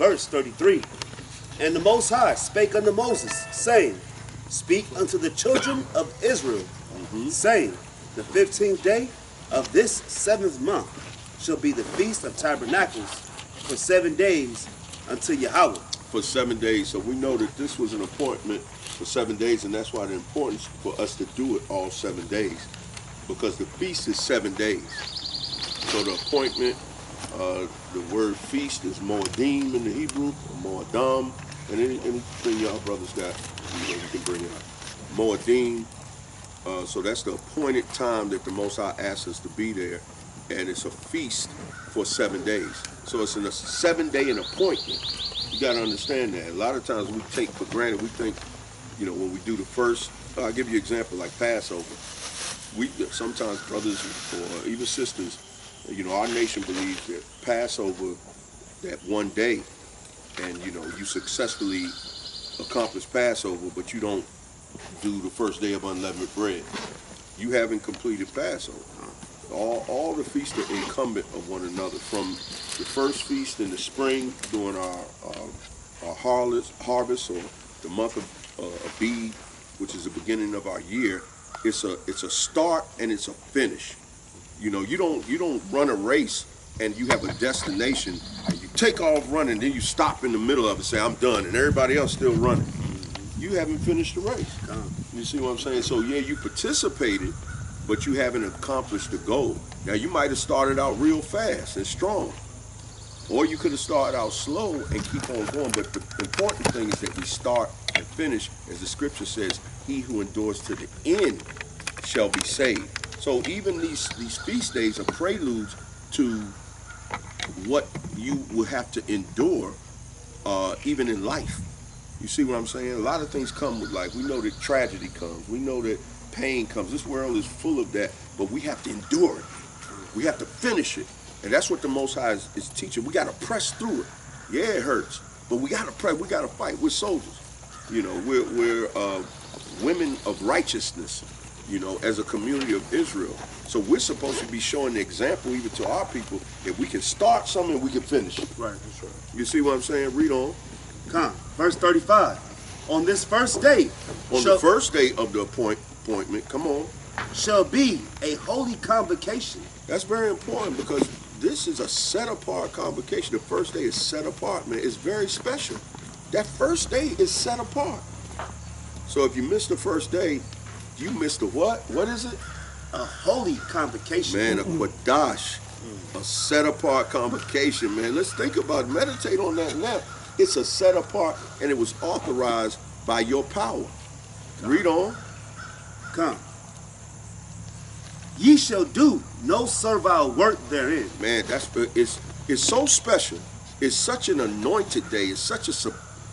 verse 33. And the Most High spake unto Moses, saying, Speak unto the children of Israel, saying, The 15th day of this 7th month shall be the Feast of Tabernacles for 7 days unto Yahweh. For 7 days. So we know that this was an appointment for 7 days, and that's why the importance for us to do it all 7 days, because the feast is 7 days. So the appointment, the word feast is moedim in the Hebrew, or moedam, and anything y'all brothers got, you can bring it up. Moedim. So that's the appointed time that the Most High asks us to be there, and it's a feast for 7 days. So it's a 7-day appointment. You got to understand that. A lot of times we take for granted. We think, when we do the first, I'll give you an example like Passover. We sometimes brothers or even sisters, our nation believes that Passover, that one day, and you successfully accomplish Passover, but you don't do the first day of unleavened bread. You haven't completed Passover. All the feasts are incumbent of one another. From the first feast in the spring during our harvest, or the month of Abib, which is the beginning of our year. It's a start and it's a finish. You don't run a race and you have a destination and you take off running, then you stop in the middle of it and say, I'm done, and everybody else still running. You haven't finished the race. You see what I'm saying? So yeah, you participated, but you haven't accomplished the goal. Now you might have started out real fast and strong, or you could have started out slow and keep on going. But the important thing is that we start and finish, as the scripture says, he who endures to the end shall be saved. So even these feast days are preludes to what you will have to endure, even in life. You see what I'm saying? A lot of things come with life. We know that tragedy comes. We know that pain comes. This world is full of that, but we have to endure it. We have to finish it. And that's what the Most High is teaching. We got to press through it. Yeah, it hurts, but we got to pray. We got to fight. We're soldiers. We're women of righteousness, as a community of Israel. So we're supposed to be showing the example even to our people that we can start something and we can finish it. Right, that's right. You see what I'm saying? Read on. Verse 35. On this first day. The first day of the appointment, come on. Shall be a holy convocation. That's very important, because this is a set-apart convocation. The first day is set apart, man. It's very special. That first day is set apart. So if you miss the first day, you miss the what? What is it? A holy convocation. Man, a Qadash. A set-apart convocation, man. Let's think about it. Meditate on that now. It's a set-apart, and it was authorized by your power. Read on. Ye shall do no servile work therein. Man, it's so special. It's such an anointed day. It's such a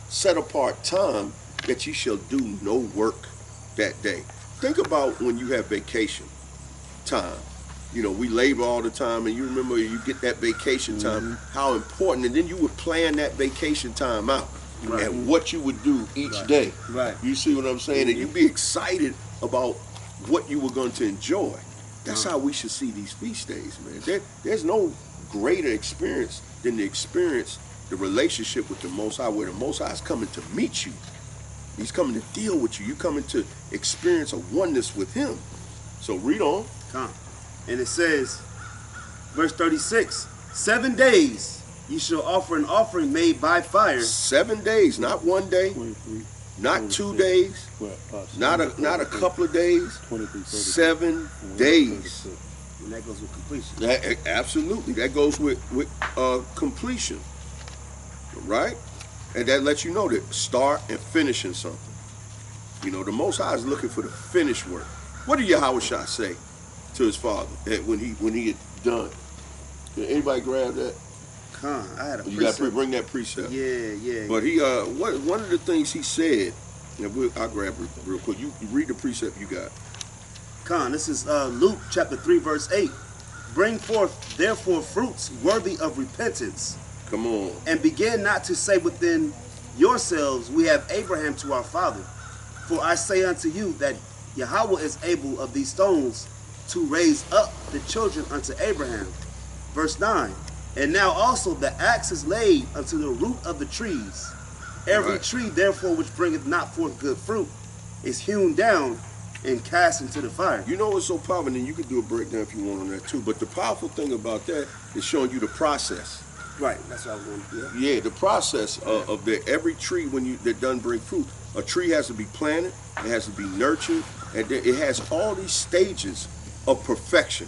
set-apart time that ye shall do no work that day. Think about when you have vacation time. We labor all the time, and you remember you get that vacation time, how important, and then you would plan that vacation time out, right, and what you would do each day. Right. You see what I'm saying? And you'd be excited about what you were going to enjoy. That's how we should see these feast days, man. There's no greater experience than to experience the relationship with the Most High, where the Most High is coming to meet you. He's coming to deal with you. You're coming to experience a oneness with him. So read on. And it says, verse 36, 7 days ye shall offer an offering made by fire. 7 days, not one day, 23, not 2 days, not a couple of days, 7 days. And that goes with completion. Absolutely, that goes with completion, right? And that lets you know that start and finishing something. The Most High is looking for the finished work. What did Yahushua say to his father when he had done? Did anybody grab that? I had a You got to bring that precept. Yeah. But he, one of the things he said, I'll grab it real quick. You read the precept you got. This is Luke chapter 3, verse 8. Bring forth therefore fruits worthy of repentance. Come on. And begin not to say within yourselves, we have Abraham to our father. For I say unto you that Yahweh is able of these stones to raise up the children unto Abraham. Verse 9. And now also the axe is laid unto the root of the trees. Every Right. tree, therefore, which bringeth not forth good fruit, is hewn down and cast into the fire. You know what's so powerful, and you can do a breakdown if you want on that too, but the powerful thing about that is showing you the process. Right, that's what I was going to do. Yeah, the process of the every tree that doesn't bring fruit. A tree has to be planted, it has to be nurtured, and then it has all these stages of perfection.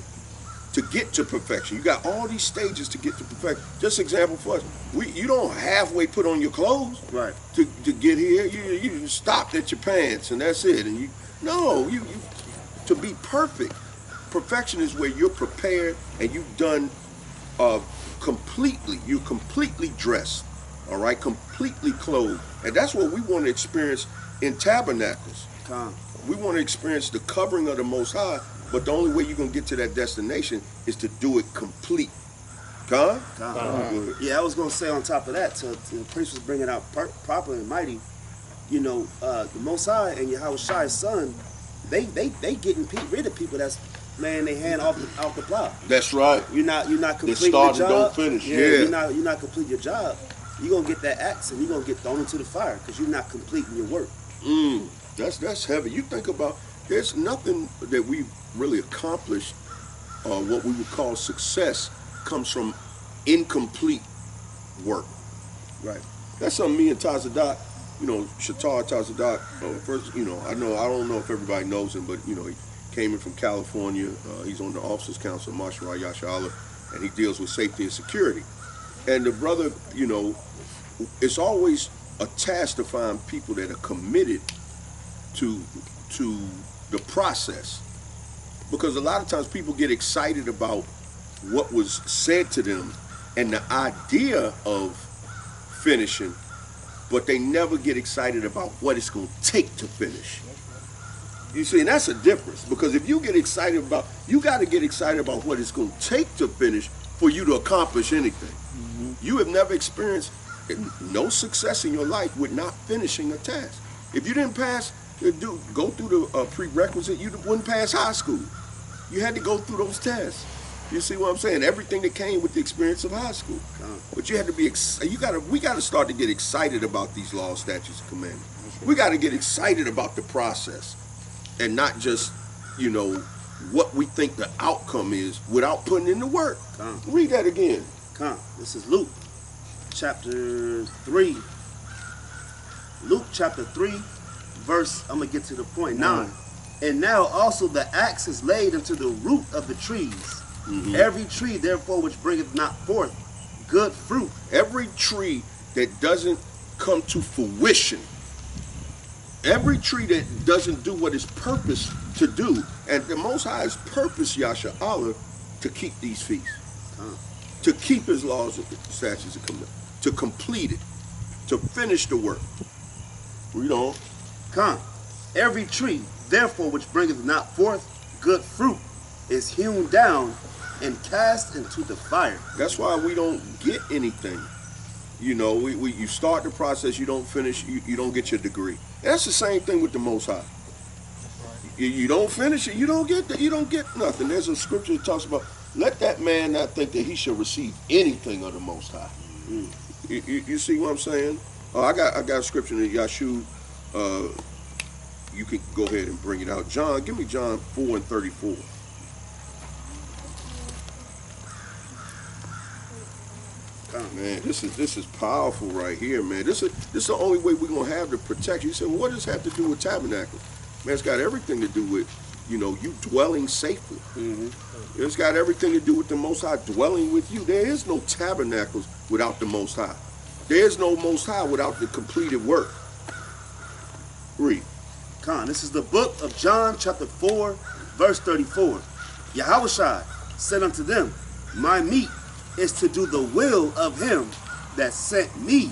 To get to perfection, you got all these stages to get to perfection. Just example for us, you don't halfway put on your clothes Right. to get here. You stopped at your pants and that's it. And you to be perfect. Perfection is where you're prepared and you've done completely. You're completely dressed, all right, completely clothed, and that's what we want to experience in tabernacles. We want to experience the covering of the Most High, but the only way you're gonna get to that destination is to do it complete. Con? Yeah, I was going to say on top of that, the priest was bringing out proper and mighty. You know, the Most High and Yahweh Shai's son, they getting rid of people that's laying their hand off the plow. That's right. You're not completing start your and job. don't finish. Yeah, Yeah. you're not completing your job. You're gonna get that axe and you're gonna get thrown into the fire because you're not completing your work. That's heavy. You think about, there's nothing that we've really accomplished, what we would call success, comes from incomplete work. Right. That's something me and Tazadak, Shatar Tazadak, first, I don't know if everybody knows him, but, he came in from California. He's on the Officers Council of Marshal Yasha Allah, and he deals with safety and security. And the brother, it's always a task to find people that are committed to the process. Because a lot of times people get excited about what was said to them and the idea of finishing, but they never get excited about what it's going to take to finish. You see, and that's a difference, because if you get excited about, you got to get excited about what it's going to take to finish for you to accomplish anything. You have never experienced no success in your life with not finishing a task. If you didn't go through the prerequisite, you wouldn't pass high school. You had to go through those tests. You see what I'm saying? Everything that came with the experience of high school. But you had to be, we got to start to get excited about these laws, statutes, and commandments. We got to get excited about the process and not just, what we think the outcome is without putting in the work. Read that again. This is Luke chapter 3. Luke chapter 3, verse, I'm going to get to the point, 9. And now also the axe is laid unto the root of the trees. Every tree, therefore, which bringeth not forth good fruit. Every tree that doesn't come to fruition, every tree that doesn't do what it's purposed to do, and the Most High's purpose, Yasha Allah, to keep these feasts, to keep His laws, statutes, and commandments, to complete it, to finish the work. Read on. Every tree, therefore, which bringeth not forth good fruit, is hewn down and cast into the fire. That's why we don't get anything. You start the process, you don't finish, you don't get your degree. And that's the same thing with the Most High. You don't finish it, you don't get nothing. There's a scripture that talks about, let that man not think that he shall receive anything of the Most High. You see what I'm saying? I got a scripture in Yahshua. You can go ahead and bring it out. John, give me John 4:34. Man, this is powerful right here, man. This is the only way we're gonna have the protection. You say, well, what does this have to do with tabernacle? Man, it's got everything to do with, you dwelling safely. It's got everything to do with the Most High dwelling with you. There is no tabernacles without the Most High. There is no Most High without the completed work. Read. This is the book of John chapter 4, verse 34. Yahweh Shai said unto them, my meat is to do the will of him that sent me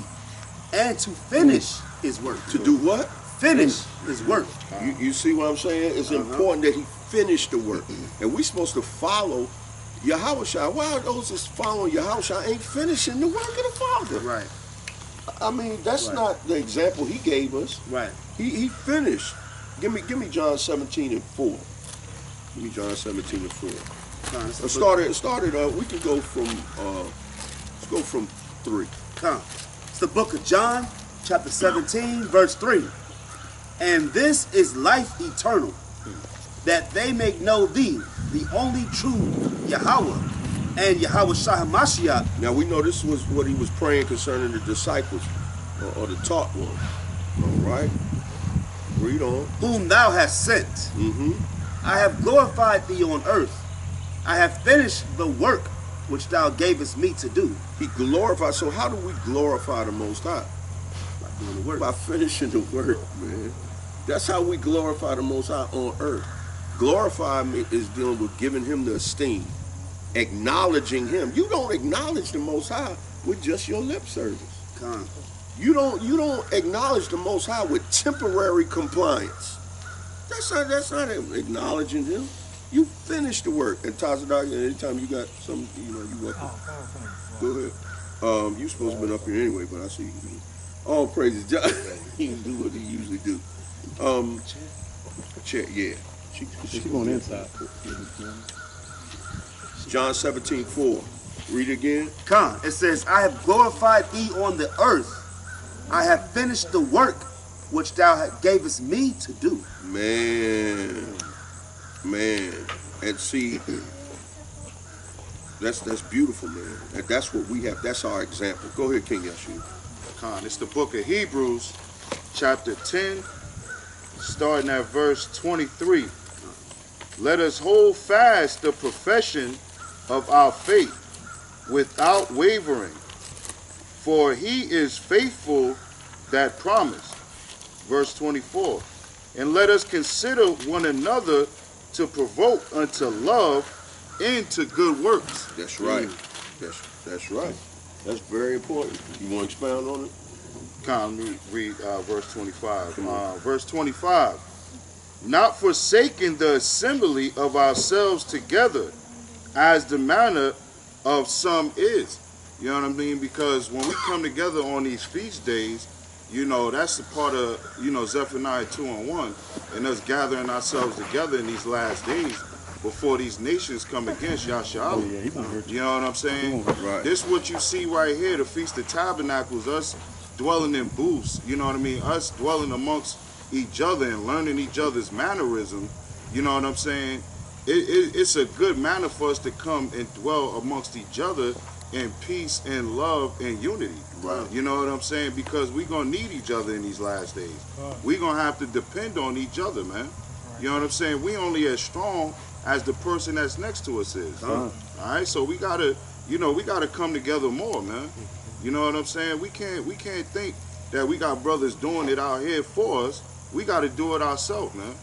and to finish his work. To do what? Finish his work. You see what I'm saying? It's important that he finish the work. And we're supposed to follow Yahweh Shai. Why are those that's following Yahweh Shai ain't finishing the work of the Father? Right. I mean, that's not the example he gave us. Right. He finished. Give me John 17:4. Give me John 17:4. We can go from Let's go from 3. Come. It's the book of John, chapter 17, verse 3. And this is life eternal, that they may know thee, the only true Yahweh, and Yahweh Shah HaMashiach. Now we know this was what he was praying concerning the disciples, or the taught one. All right? Read on. Whom thou hast sent. I have glorified thee on earth. I have finished the work which thou gavest me to do. He glorified. So how do we glorify the Most High? By doing the work. By finishing the work, man. That's how we glorify the Most High on earth. Glorify me is dealing with giving him the esteem, acknowledging him. You don't acknowledge the Most High with just your lip service. Come. You don't acknowledge the Most High with temporary compliance. That's not acknowledging him. You finish the work. And Tazadak, anytime you got some, you welcome. Go ahead. You supposed to have been up here anyway, but I see you. All praises. He can do what he usually do. Chair, yeah. She going inside. John 17:4. Read again. Come. It says, I have glorified thee on the earth. I have finished the work which thou gavest me to do. Man. And see, that's beautiful, man. And that's what we have. That's our example. Go ahead, King Yeshua. Khan. It's the book of Hebrews, chapter 10, starting at verse 23. Let us hold fast the profession of our faith without wavering, for he is faithful that promised. Verse 24. And let us consider one another to provoke unto love and to good works. That's right. That's right. That's very important. You want to expound on it? Come, read verse 25. Verse 25. Not forsaking the assembly of ourselves together, as the manner of some is. You know what I mean? Because when we come together on these feast days, that's a part of, Zephaniah 2:1, and us gathering ourselves together in these last days before these nations come against Yahshua. You know what I'm saying? Right. This what you see right here, the Feast of Tabernacles, us dwelling in booths, you know what I mean? Us dwelling amongst each other and learning each other's mannerism, you know what I'm saying? It's a good manner for us to come and dwell amongst each other in peace and love and unity. Right. You know what I'm saying? Because we're going to need each other in these last days. We're going to have to depend on each other, man. You know what I'm saying? We only as strong as the person that's next to us is. All right? So we got to come together more, man. You know what I'm saying? We can't think that we got brothers doing it out here for us. We got to do it ourselves, man.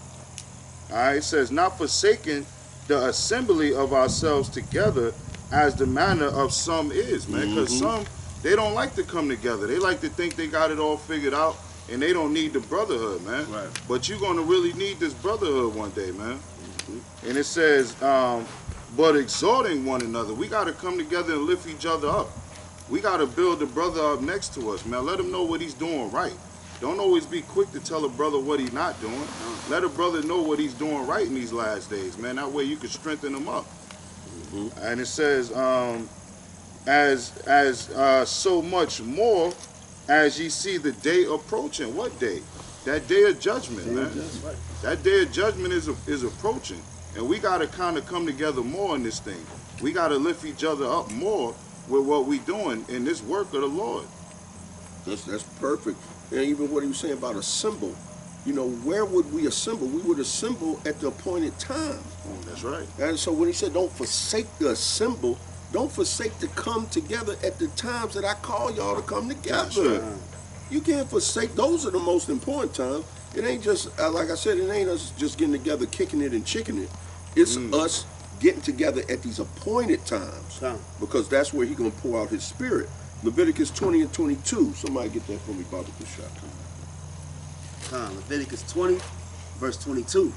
All right? It says, not forsaking the assembly of ourselves together as the manner of some is, man. Because some, they don't like to come together. They like to think they got it all figured out, and they don't need the brotherhood, man. Right. But you're going to really need this brotherhood one day, man. And it says, but exhorting one another. We got to come together and lift each other up. We got to build the brother up next to us, man. Let him know what he's doing right. Don't always be quick to tell a brother what he's not doing. Let a brother know what he's doing right in these last days, man. That way you can strengthen him up. And it says, as so much more as ye see the day approaching. What day? That day of judgment, man. That day of judgment is approaching. And we got to kind of come together more in this thing. We got to lift each other up more with what we doing in this work of the Lord. That's perfect. And even what he was saying about assemble. Where would we assemble? We would assemble at the appointed time. That's right. And so when he said don't forsake the assemble, don't forsake to come together at the times that I call y'all to come together. Right. You can't forsake. Those are the most important times. It ain't just, like I said, it ain't us just getting together, kicking it and chicking it. It's us getting together at these appointed times. Because that's where he's going to pour out his spirit. Leviticus 20 and 22. Somebody get that for me, Baba Kushak. Leviticus 20, verse 22.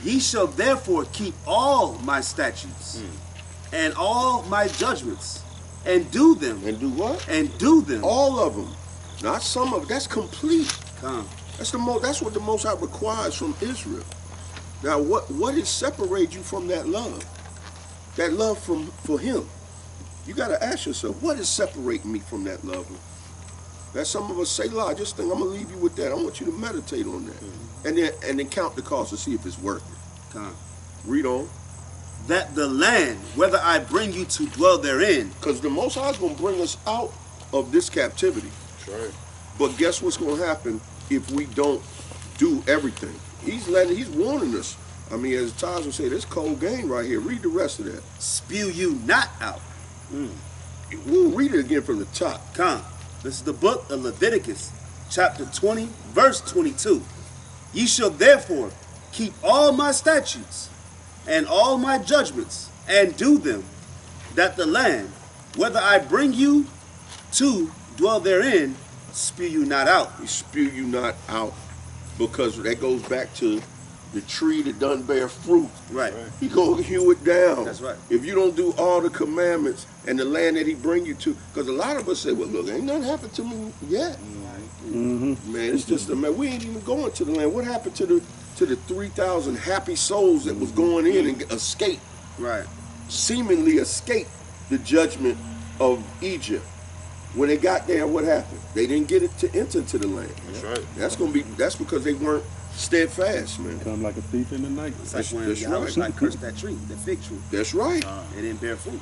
Ye shall therefore keep all my statutes and all my judgments, and do them. And do what? And do them. All of them. Not some of them. That's complete. Come. That's what the Most High requires from Israel. Now, what is separate you from that love? That love for Him. You got to ask yourself, what is separating me from that love? That some of us say, "Lord, just think I'm gonna leave you with that. I want you to meditate on that, and then count the cost to see if it's worth it." Come. Read on. That the land, whether I bring you to dwell therein, Because the Most High is going to bring us out of this captivity. That's right. But guess what's going to happen if we don't do everything? He's warning us. I mean, as Taj would say, this cold game right here. Read the rest of that. spew you not out. We'll read it again from the top. Come. This is the book of Leviticus, chapter 20, verse 22. Ye shall therefore keep all my statutes and all my judgments, and do them, that the land, whether I bring you to dwell therein, spew you not out. He spew you not out, because that goes back to the tree that doesn't bear fruit. Right. He gonna hew it down. That's right. If you don't do all the commandments and the land that he bring you to, because a lot of us say, "Well, look, ain't nothing happened to me yet." Man, it's just we ain't even going to the land. What happened to the 3,000 happy souls that was going in and escaped, Right. seemingly escaped the judgment of Egypt? When they got there, what happened? They didn't get it to enter into the land. That's right. That's because they weren't steadfast, man. Come like a thief in the night. It's like when That's Yahweh right. like cursed that tree, the fig tree. That's right. It didn't bear fruit.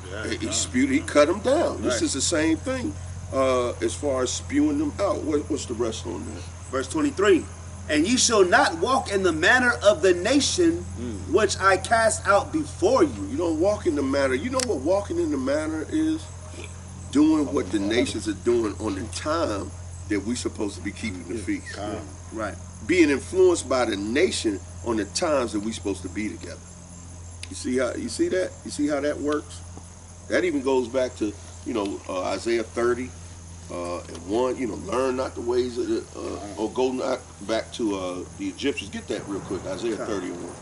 He cut them down. This Right. is the same thing as far as spewing them out. What's the rest on that? Verse 23. And ye shall not walk in the manner of the nation which I cast out before you. You don't walk in the manner. You know what walking in the manner is? Doing what the nations are doing on the time that we supposed to be keeping the feast. Right. Being influenced by the nation on the times that we supposed to be together. You see that? You see how that works? That even goes back to Isaiah 30 and 1. Learn not the ways of the or go not back to the Egyptians. Get that real quick. Isaiah 30 and 1.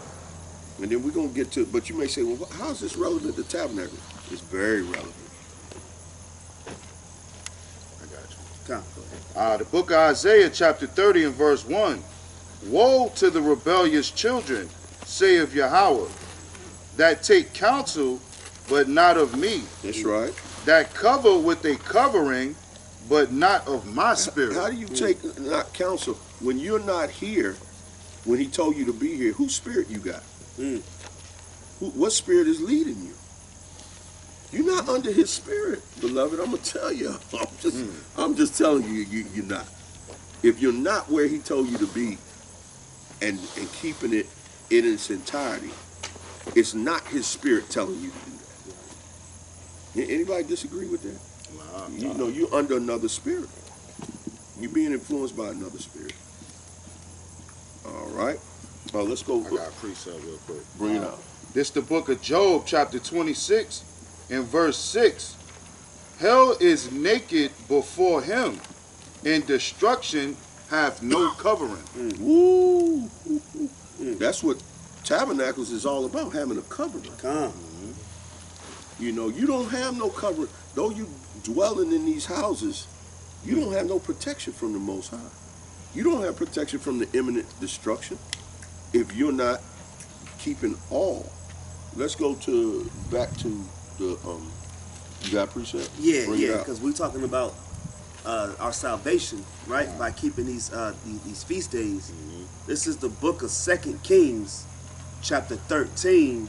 And then we're gonna get to. But you may say, well, how is this relevant to tabernacle? It's very relevant. I got you. Come. The book of Isaiah, chapter 30 and verse 1. Woe to the rebellious children, saith Yahweh, that take counsel, but not of me, That's right. that cover with a covering, but not of my spirit. How do you take not counsel when you're not here? When he told you to be here, whose spirit you got? What spirit is leading you? You're not under his spirit, beloved. I'm gonna tell you. I'm just telling you, you're not. If you're not where he told you to be, and keeping it in its entirety, it's not his spirit telling you to do that. Anybody disagree with that? Nah. You're under another spirit. You're being influenced by another spirit. All right. Let's go. I got a precept real quick. Bring it out. This the book of Job, chapter 26, and verse 6. Hell is naked before him, and destruction hath no covering. Woo. That's what tabernacles is all about, having a covering. Come. You don't have no covering. Though you dwelling in these houses, you don't have no protection from the Most High. You don't have protection from the imminent destruction if you're not keeping all. Let's go back to the you got precept? Yeah, Bring it out. because we're talking about our salvation, right? By keeping these feast days. This is the book of 2 Kings, chapter 13,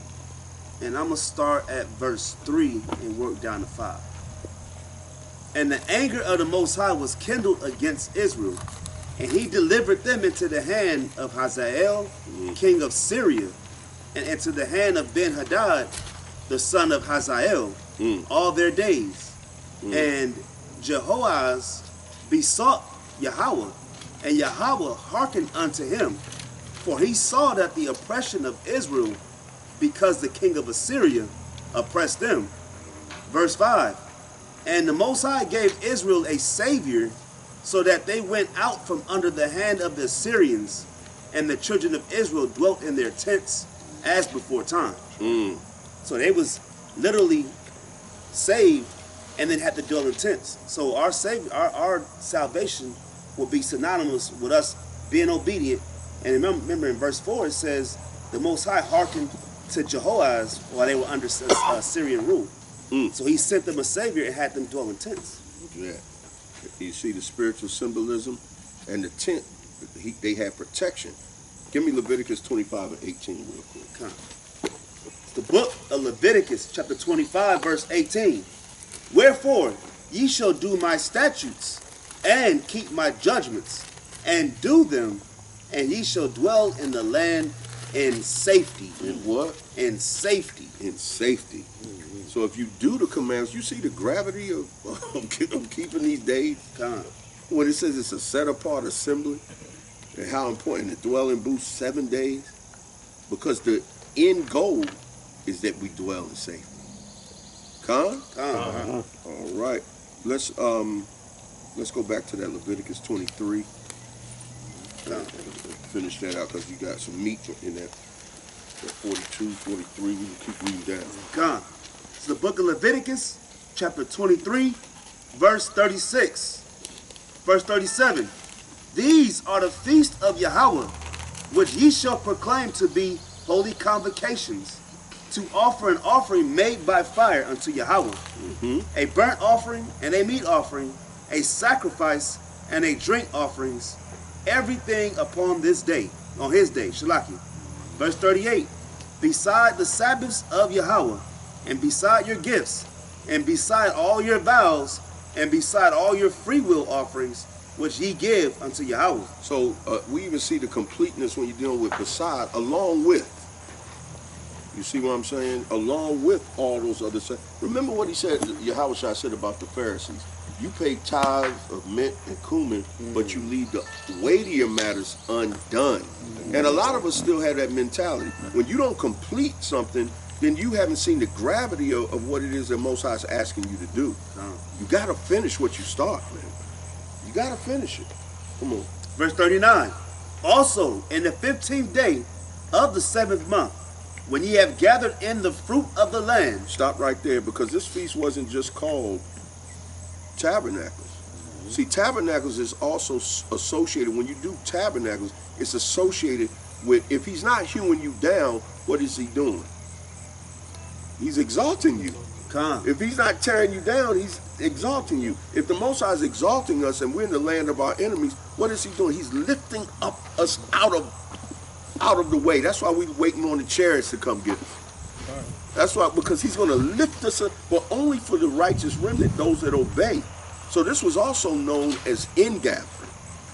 and I'm gonna start at verse 3 and work down to 5. And the anger of the Most High was kindled against Israel, and he delivered them into the hand of Hazael, king of Syria, and into the hand of Ben-Hadad, the son of Hazael, all their days. And Jehoahaz besought Yahweh, and Yahweh hearkened unto him, for he saw that the oppression of Israel, because the king of Assyria oppressed them. Verse 5. And the Most High gave Israel a savior, so that they went out from under the hand of the Assyrians, and the children of Israel dwelt in their tents as before time. So they was literally saved and then had to dwell in tents. So our salvation will be synonymous with us being obedient. And remember in verse 4 it says the Most High hearkened to Jehoahaz while they were under Syrian rule. So he sent them a savior and had them dwell in tents. Yeah. You see the spiritual symbolism and the tent. They had protection. Give me Leviticus 25 and 18 real quick. Come. It's the book of Leviticus, chapter 25, verse 18. Wherefore ye shall do my statutes and keep my judgments and do them, and ye shall dwell in the land in safety. In what? In safety. In safety. So if you do the commands, you see the gravity of keeping these days. Come. When it says it's a set apart assembly, and how important to dwell in booths 7 days, because the end goal is that we dwell in safety. Come? All right. Let's go back to that Leviticus 23. Finish that out because you got some meat in there. 42, 43. We can keep reading down. Come. It's the book of Leviticus, chapter 23, verse 36. Verse 37. These are the feasts of Yahweh, which ye shall proclaim to be holy convocations, to offer an offering made by fire unto Yahweh, a burnt offering and a meat offering, a sacrifice and a drink offerings, everything upon this day, on his day, Shalaki. Verse 38, beside the Sabbaths of Yahweh, and beside your gifts, and beside all your vows, and beside all your free will offerings, which ye give unto Yahweh. So we even see the completeness when you're dealing with beside, along with. You see what I'm saying? Along with all those other things. Remember what he said, Yahweh said about the Pharisees. You pay tithes of mint and cumin, but you leave the weightier matters undone. And a lot of us still have that mentality. When you don't complete something, then you haven't seen the gravity of what it is that Most High is asking you to do. You got to finish what you start, man. You got to finish it. Come on. Verse 39, also in the 15th day of the 7th month, when ye have gathered in the fruit of the land. Stop right there, because this feast wasn't just called Tabernacles. See, Tabernacles is also associated, when you do Tabernacles, it's associated with, if he's not hewing you down, what is he doing? He's exalting you. Come. If he's not tearing you down, he's exalting you. If the Most High is exalting us and we're in the land of our enemies, what is he doing? He's lifting up us out of the way. That's why we're waiting on the chariots to come get us. That's why, because he's going to lift us up, but only for the righteous remnant, those that obey. So this was also known as ingathering,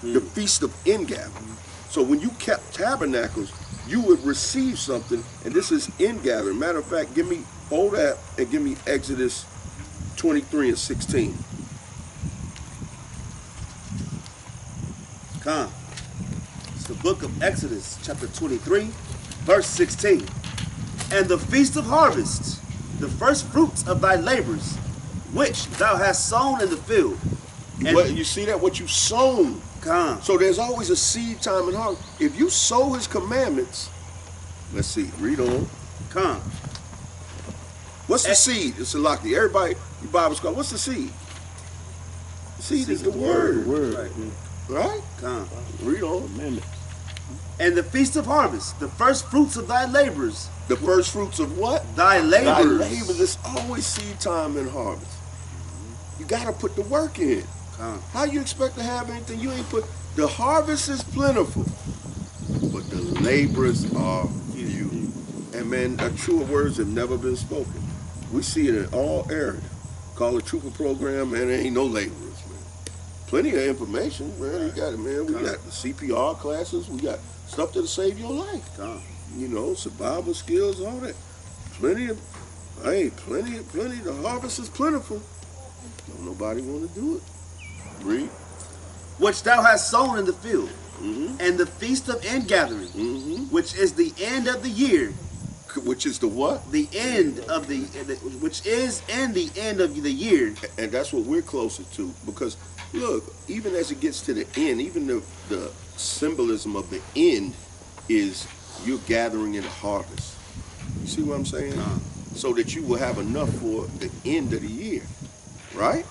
the Feast of Ingathering. So when you kept tabernacles, you would receive something, and this is ingathering. Matter of fact, hold that and give me Exodus 23 and 16. Come. It's the book of Exodus, chapter 23, verse 16. And the feast of harvest, the first fruits of thy labors, which thou hast sown in the field. And you see that? What you sown. Come. So there's always a seed time and harvest. If you sow his commandments, let's see, read on. Come. What's the seed? It's a lock. Everybody, you Bible scholar, what's the seed? The seed is the word. Right? Come. Read on. And the feast of harvest, the first fruits of thy labors. The first fruits of what? Thy labors. Thy labors. It's always seed time and harvest. You got to put the work in. Come. How you expect to have anything you ain't put? The harvest is plentiful, but the laborers are few. And man, truer words have never been spoken. We see it in all areas. Call it Trooper Program, man, there ain't no laborers, man. Plenty of information, man. You got it, man. We got the CPR classes. We got stuff that'll save your life. Come. You know, survival skills, all that. Plenty. The harvest is plentiful. Don't nobody want to do it. Read. Which thou hast sown in the field, and the feast of ingathering, which is the end of the year. Which is the what? The end of which is in the end of the year. And that's what we're closer to, because look, even as it gets to the end, even the symbolism of the end is you're gathering in a harvest. You see what I'm saying? So that you will have enough for the end of the year, right?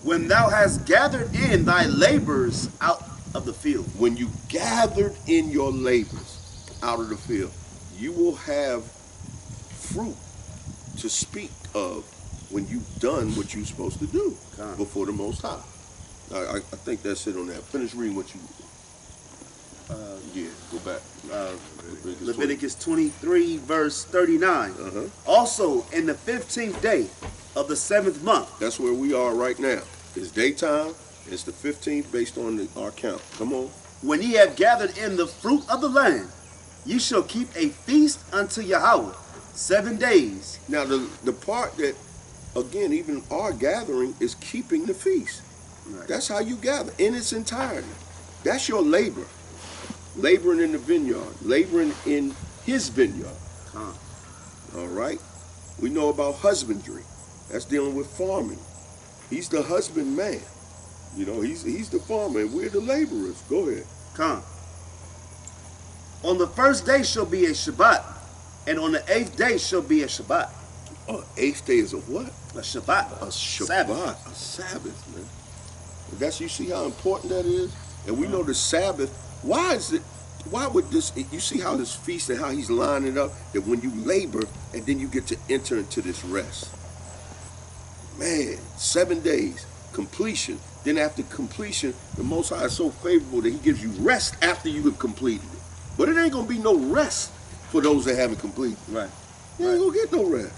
When thou hast gathered in thy labors out of the field. When you gathered in your labors out of the field, you will have fruit to speak of when you've done what you're supposed to do before the Most High. I think that's it on that. Finish reading what you. Go back. Leviticus 23, verse 39. Also, in the 15th day of the 7th month. That's where we are right now. It's daytime. It's the 15th based on our count. Come on. When ye have gathered in the fruit of the land, ye shall keep a feast unto Yahweh 7 days. Now, the part that, again, even our gathering is keeping the feast. Right. That's how you gather in its entirety. That's your labor. Laboring in the vineyard. Laboring in his vineyard. All right? We know about husbandry. That's dealing with farming. He's the husbandman. You know, he's the farmer, and we're the laborers. Go ahead. On the first day shall be a Shabbat, and on the 8th day shall be a Shabbat. 8th day is a what? A Shabbat. A Shabbat. Sabbath. A Sabbath, man. That's, you see how important that is? And we know the Sabbath. Why would this, you see how this feast and how he's lining up, that when you labor and then you get to enter into this rest. Man, 7 days, completion. Then after completion, the Most High is so favorable that he gives you rest after you have completed it. But it ain't going to be no rest for those that haven't completed. Right. You ain't going to get no rest.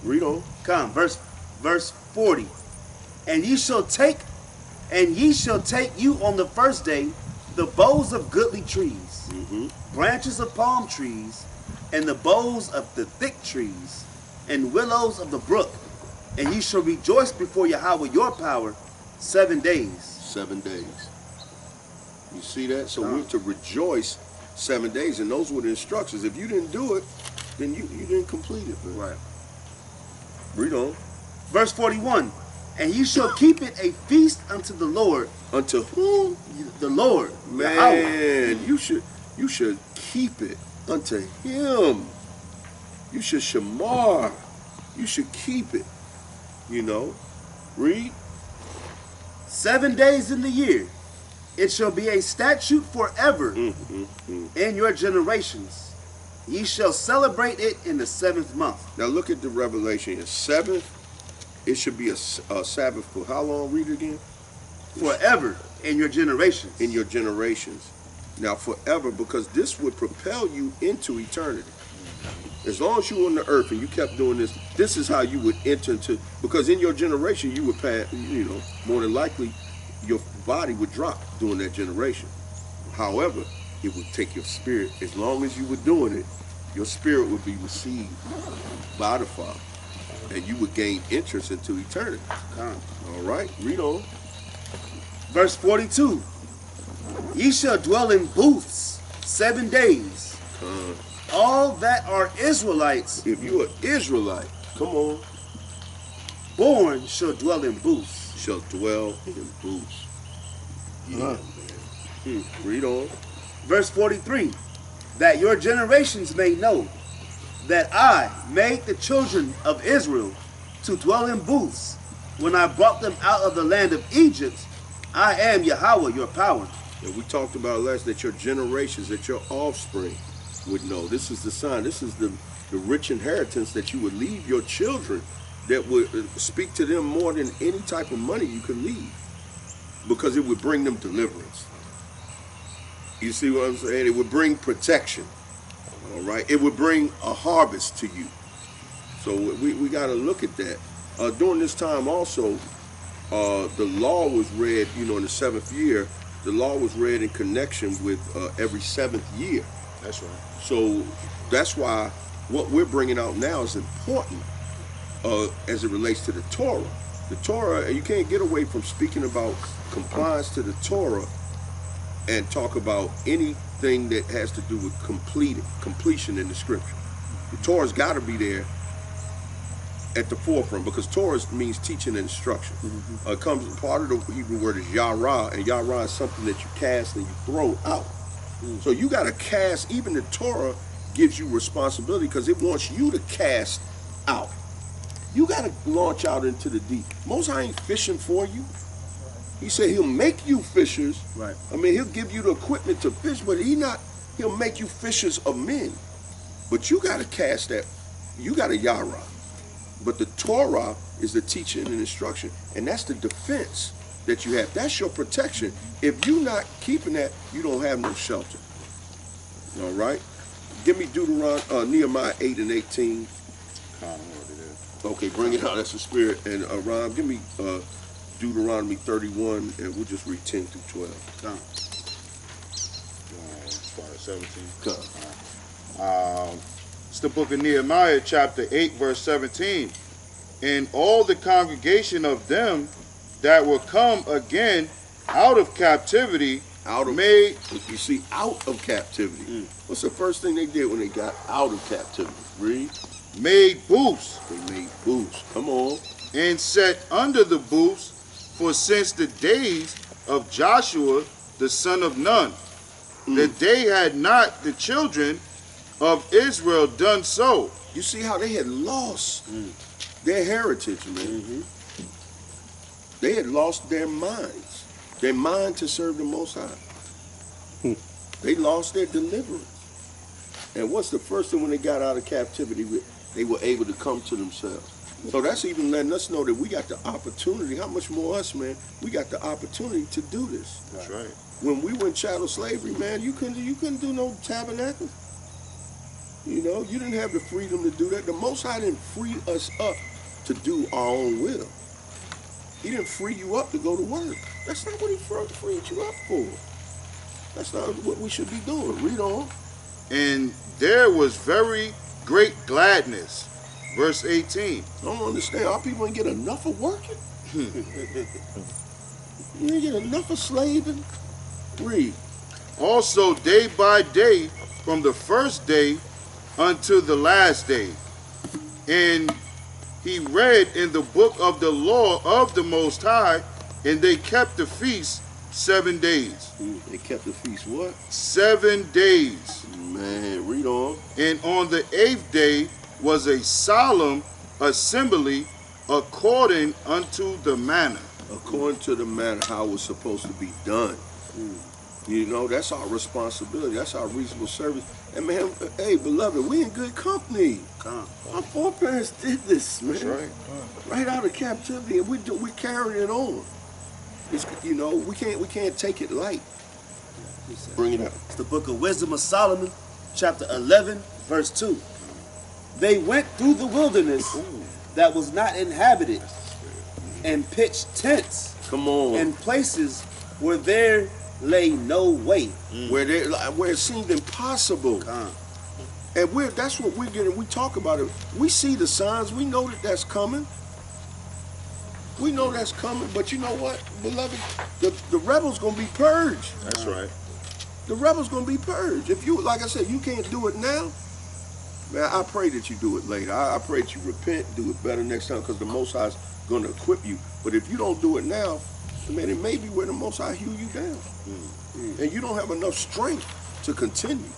Read on. Verse 40. And ye shall take you on the first day the boughs of goodly trees, branches of palm trees, and the boughs of the thick trees, and willows of the brook. And ye shall rejoice before Yahweh your power 7 days. 7 days. You see that? So we're to rejoice 7 days, and those were the instructions. If you didn't do it, then you didn't complete it, man. Right. Read on. Verse 41. And ye shall keep it a feast unto the Lord. Unto whom? The Lord. Man, Yahweh. you should keep it unto him. You should shamar. You should keep it. You know. Read. 7 days in the year. It shall be a statute forever in your generations. Ye shall celebrate it in the 7th month. Now look at the revelation here. 7th, it should be a Sabbath for how long? Read it again. Forever in your generations. In your generations. Now forever, because this would propel you into eternity. As long as you were on the earth and you kept doing this, this is how you would enter into, because in your generation you would pass, you know, more than likely your body would drop during that generation. However, it would take your spirit, as long as you were doing it, your spirit would be received by the Father, and you would gain interest into eternity. All right, read on. Verse 42. Ye shall dwell in booths 7 days. All that are Israelites. If you are Israelite, come on. Born shall dwell in booths. Shall dwell in booths. Yeah, man. Read on. Verse 43. That your generations may know that I made the children of Israel to dwell in booths when I brought them out of the land of Egypt. I am Yahweh, your power. And we talked about last, that your generations, that your offspring would know. This is the sign. This is the rich inheritance that you would leave your children, that would speak to them more than any type of money you could leave, because it would bring them deliverance. You see what I'm saying? It would bring protection. All right. It would bring a harvest to you. So we got to look at that. During this time also, the law was read, you know, in the 7th year. The law was read in connection with every 7th year. That's right. So that's why what we're bringing out now is important as it relates to the Torah. The Torah, you can't get away from speaking about compliance to the Torah and talk about anything that has to do with completion in the scripture. The Torah's got to be there at the forefront, because Torah means teaching and instruction. Comes, part of the Hebrew word is yara, and yara is something that you cast and you throw out. So you got to cast. Even the Torah gives you responsibility, because it wants you to cast out. You got to launch out into the deep. Most High ain't fishing for you. He said he'll make you fishers. Right. I mean, he'll give you the equipment to fish, but he'll make you fishers of men. But you got to cast that. You got a yara. But the Torah is the teaching and instruction, and that's the defense that you have. That's your protection. If you're not keeping that, you don't have no shelter. All right? Give me Nehemiah 8 and 18. Okay, bring it out. That's the spirit. And Ron, give me Deuteronomy 31, and we'll just read 10 through 12. Come. Start at 17. Come. It's the book of Nehemiah, chapter 8, verse 17. And all the congregation of them that were come again out of captivity made. You see, out of captivity. What's the first thing they did when they got out of captivity? Read. Made booths. They made booths. Come on. And set under the booths, for since the days of Joshua the son of Nun, that they had not the children of Israel done so. You see how they had lost their heritage, man. They had lost their minds, their mind to serve the Most High. They lost their deliverance. And what's the first thing when they got out of captivity? They were able to come to themselves. So that's even letting us know that we got the opportunity. How much more us, man? We got the opportunity to do this. That's right. When we were in chattel slavery, man, you couldn't do no tabernacle. You know, you didn't have the freedom to do that. The Most High didn't free us up to do our own will. He didn't free you up to go to work. That's not what he freed you up for. That's not what we should be doing. Read on. And there was very great gladness. Verse 18. I don't understand. Our people ain't get enough of working. You ain't get enough of slaving. Read. Also day by day, from the first day unto the last day. And he read in the book of the law of the Most High, and they kept the feast 7 days. They kept the feast what? 7 days. Man, read on. And on the 8th day was a solemn assembly according unto the manner. According to the manner how it's supposed to be done. You know, that's our responsibility. That's our reasonable service. And man, hey, beloved, we in good company. Come. Our foreparents did this, man. That's right. Right out of captivity, and we carrying it on. It's, you know, we can't take it light. Bring it up. It's the book of Wisdom of Solomon, chapter 11, verse 2. They went through the wilderness that was not inhabited, and pitched tents Come on. in places where there lay no way. Where it seemed impossible. Come. And that's what we're getting. We talk about it. We see the signs. We know that that's coming. We know that's coming. But you know what, beloved? The rebels going to be purged. That's right. The rebels going to be purged. If you, like I said, you can't do it now, man, I pray that you do it later. I pray that you repent, do it better next time, because the Most High is going to equip you. But if you don't do it now, man, it may be where the Most High hew you down. And you don't have enough strength to continue.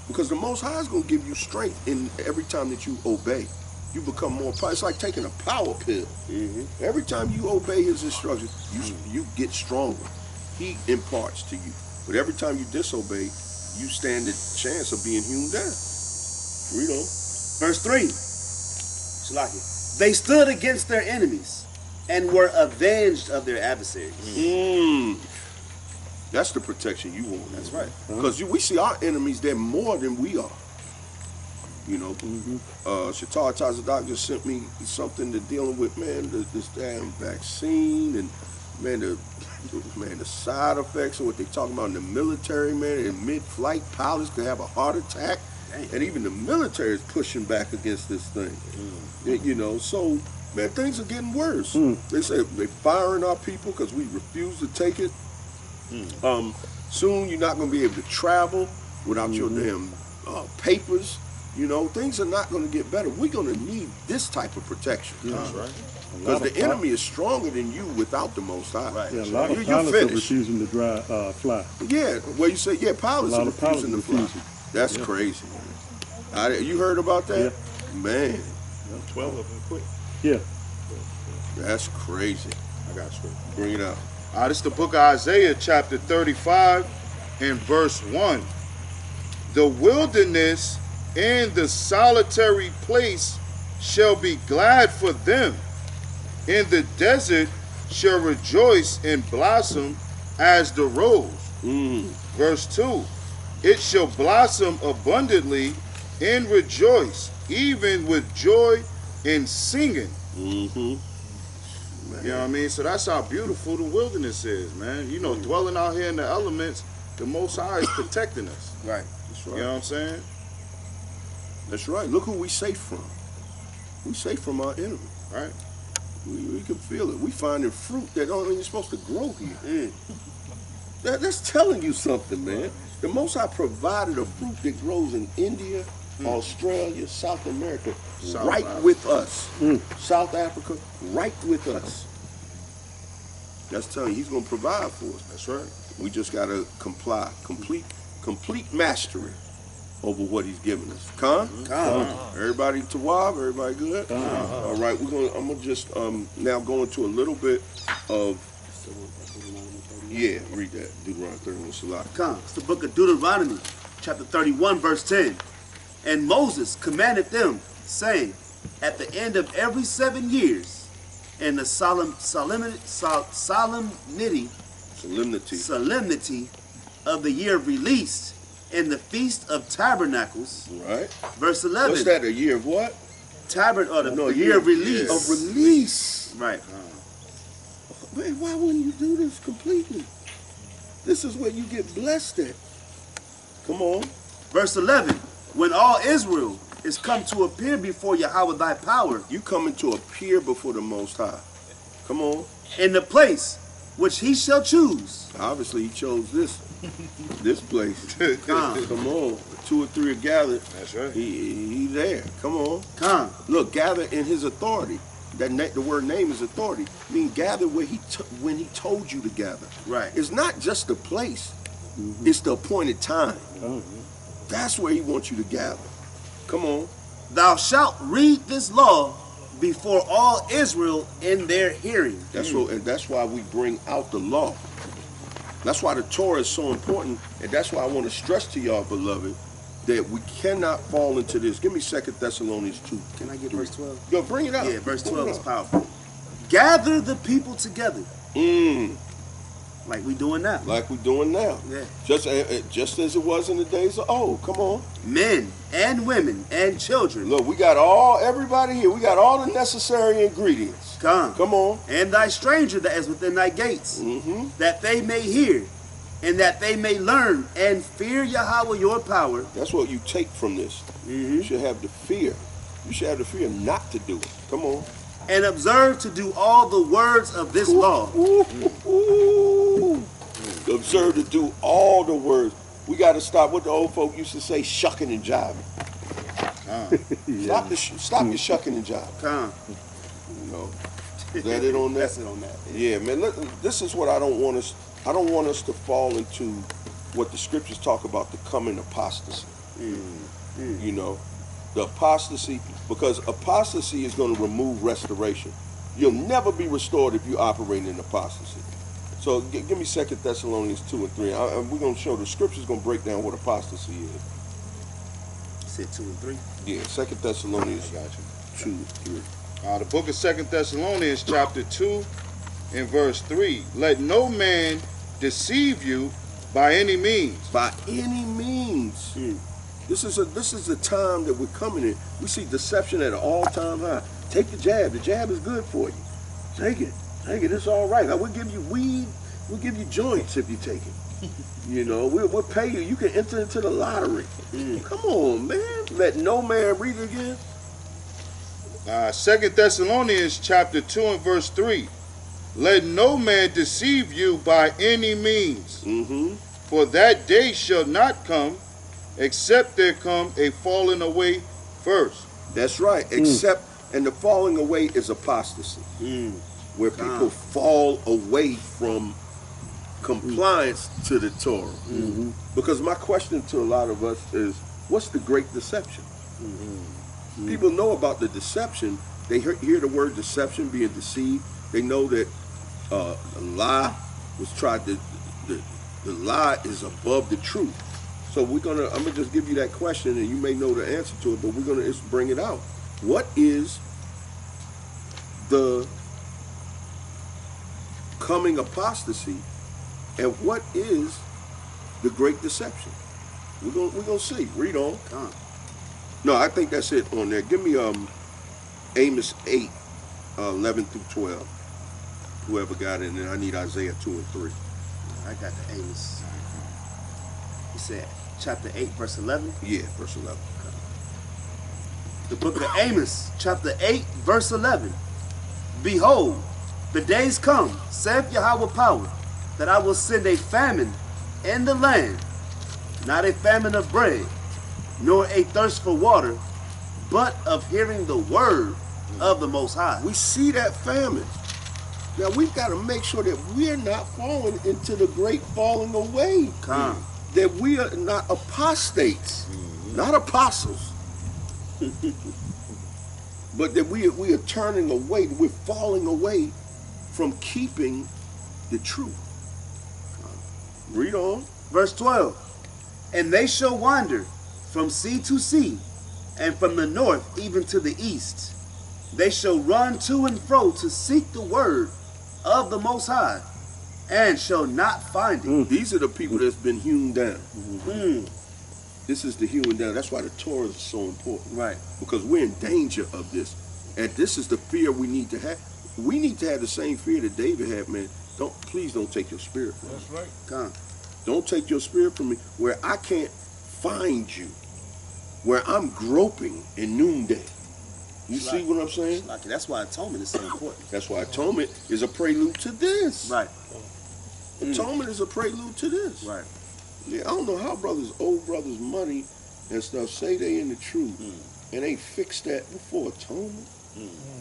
Because the Most High is going to give you strength in every time that you obey. You become more powerful. It's like taking a power pill. Every time you obey his instructions, you get stronger. He imparts to you. But every time you disobey, you stand the chance of being hewn down. Read on. Verse 3. Shalaki. They stood against their enemies and were avenged of their adversaries. That's the protection you want. That's right. Because we see our enemies, they're more than we are. You know, Shatar Tazadak just sent me something to dealing with, man, this damn vaccine and, man, the side effects of what they talking about in the military, man, in mid-flight, pilots could have a heart attack. And even the military is pushing back against this thing. You know, so, man, things are getting worse. They say they're firing our people because we refuse to take it. Soon you're not going to be able to travel without your damn papers. You know, things are not going to get better. We're going to need this type of protection. That's right. Because the enemy is stronger than you without the Most High. Right. Yeah, a lot of You're pilots are finished. refusing to fly. Yeah, well, you say, yeah, pilots A are lot of pilots refusing to fly. refusing. That's crazy. You heard about that? Yeah. Man, 12 of them quit. Yeah. that's crazy. I got you. Bring it out. This is the book of Isaiah, chapter 35, and verse 1. The wilderness and the solitary place shall be glad for them. In the desert shall rejoice and blossom as the rose. Verse 2, it shall blossom abundantly and rejoice, even with joy and singing. Mm-hmm. You know what I mean? So that's how beautiful the wilderness is, man. You know, dwelling out here in the elements, the Most High is protecting us. Right. That's You right. know what I'm saying? That's right. Look who we safe from. We safe from our enemy. Right. We can feel it. We finding fruit that don't even supposed to grow here. That's telling you something, man. The Most High provided a fruit that grows in India, Australia, South America, South right Africa. with us. South Africa, right with us. That's telling you, he's going to provide for us. That's right. We just got to comply. Complete mastery over what he's given us. Con? Everybody Tawab? Everybody good? All right, I'm gonna just now go into a little bit of read that. Deuteronomy 31 Salah. Come. It's the book of Deuteronomy, chapter 31, verse 10. And Moses commanded them, saying, at the end of every 7 years, in the solemnity of the year of release, in the Feast of Tabernacles, Right. verse 11. What's that? A year of what? The year of release. Of release. Right. Man, why wouldn't you do this completely? This is where you get blessed at. Come on. Verse 11. When all Israel is come to appear before Yahweh thy power, You coming to appear before the Most High. Come on. in the place which he shall choose. Obviously, he chose this place. Come. Come on. 2 or 3 are gathered. That's right. He there. Come on. Come. Look, gather in his authority. The word name is authority. I mean, gather where when he told you to gather. Right. It's not just the place. It's the appointed time. That's where he wants you to gather. Come on. Thou shalt read this law before all Israel in their hearing. That's why we bring out the law. That's why the Torah is so important, and that's why I want to stress to y'all, beloved, that we cannot fall into this. Give me 2 Thessalonians 2. Can I get verse 12? Yo, bring it out. Yeah, verse Bring 12 it is out. powerful. Gather the people together, like we doing now. Like we're doing now. Yeah. Just as it was in the days of old. Come on. Men and women and children. Look, we got everybody here. We got all the necessary ingredients. Come. Come on. And thy stranger that is within thy gates, that they may hear, and that they may learn and fear Yahweh your power. That's what you take from this. You should have the fear. You should have the fear not to do it. Come on. And observe to do all the words of this law. Observe to do all the words. We got to stop what the old folk used to say, shucking and jiving. Stop your shucking and jiving. Come. You know, is that it on that? That's it on that. Yeah, man. This is what I don't want us. I don't want us to fall into what the scriptures talk about, the coming apostasy. You know, the apostasy, because apostasy is going to remove restoration. You'll never be restored if you operate in apostasy. So give me 2 Thessalonians 2 and 3. We're going to show the scripture's going to break down what apostasy is. You said 2 and 3. Yeah, 2 Thessalonians 2 and 3. The book of 2 Thessalonians chapter 2 and verse 3. Let no man deceive you by any means. By any means. This is the time that we're coming in. We see deception at an all-time high. Take the jab. The jab is good for you. Take it. It's all right. We'll give you weed. We'll give you joints if you take it. You know, we'll pay you. You can enter into the lottery. Come on, man. Let no man, read it again. 2 Thessalonians chapter 2 and verse 3. Let no man deceive you by any means. For that day shall not come, except there come a falling away first. That's right. Except, and the falling away is apostasy. Where people fall away from compliance to the Torah. Because my question to a lot of us is, what's the great deception? People know about the deception. They hear the word deception, being deceived. They know that a lie was tried to, the lie is above the truth. So I'm gonna just give you that question, and you may know the answer to it, but we're gonna bring it out. What is the coming apostasy, and what is the great deception? We're gonna see. Read on. Come. No, I think that's it on there. Give me Amos 8, 11 through 12. Whoever got it, and then I need Isaiah 2 and 3. I got the Amos. He said, chapter 8, verse 11. Yeah, verse 11. The book of Amos, chapter 8, verse 11. Behold, the days come, saith Yahweh power, that I will send a famine in the land, not a famine of bread, nor a thirst for water, but of hearing the word of the Most High. We see that famine. Now we've got to make sure that we're not falling into the great falling away. Come. That we are not apostates, not apostles. But that we are turning away, we're falling away from keeping the truth. Read on. Verse 12. And they shall wander from sea to sea, and from the north even to the east. They shall run to and fro to seek the word of the Most High, and shall not find it. These are the people that's been hewn down. Mm. This is the hewing down. That's why the Torah is so important. Right. Because we're in danger of this. And this is the fear we need to have. We need to have the same fear that David had, man. Please don't take your spirit from me. That's right. Come. Don't take your spirit from me where I can't find you. Where I'm groping in noonday. You see what I'm saying? Like, that's why atonement is so important. That's why atonement is a prelude to this. Right. Atonement is a prelude to this. Right. Yeah, I don't know how old brothers money and stuff say they in the truth and they fixed that before atonement.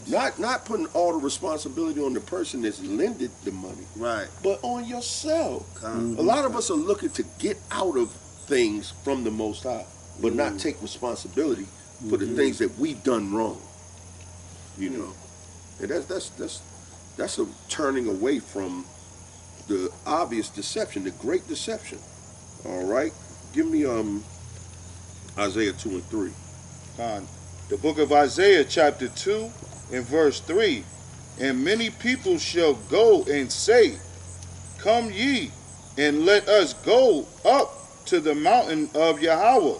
Not putting all the responsibility on the person that's lended the money, Right. but on yourself. Come. A lot of us are looking to get out of things from the Most High, but not take responsibility for the things that we've done wrong. You know, and that's a turning away from the obvious deception, the great deception. All right, give me Isaiah 2 and 3. The book of Isaiah chapter 2 and verse 3. And many people shall go and say, Come ye, and let us go up to the mountain of Yahweh,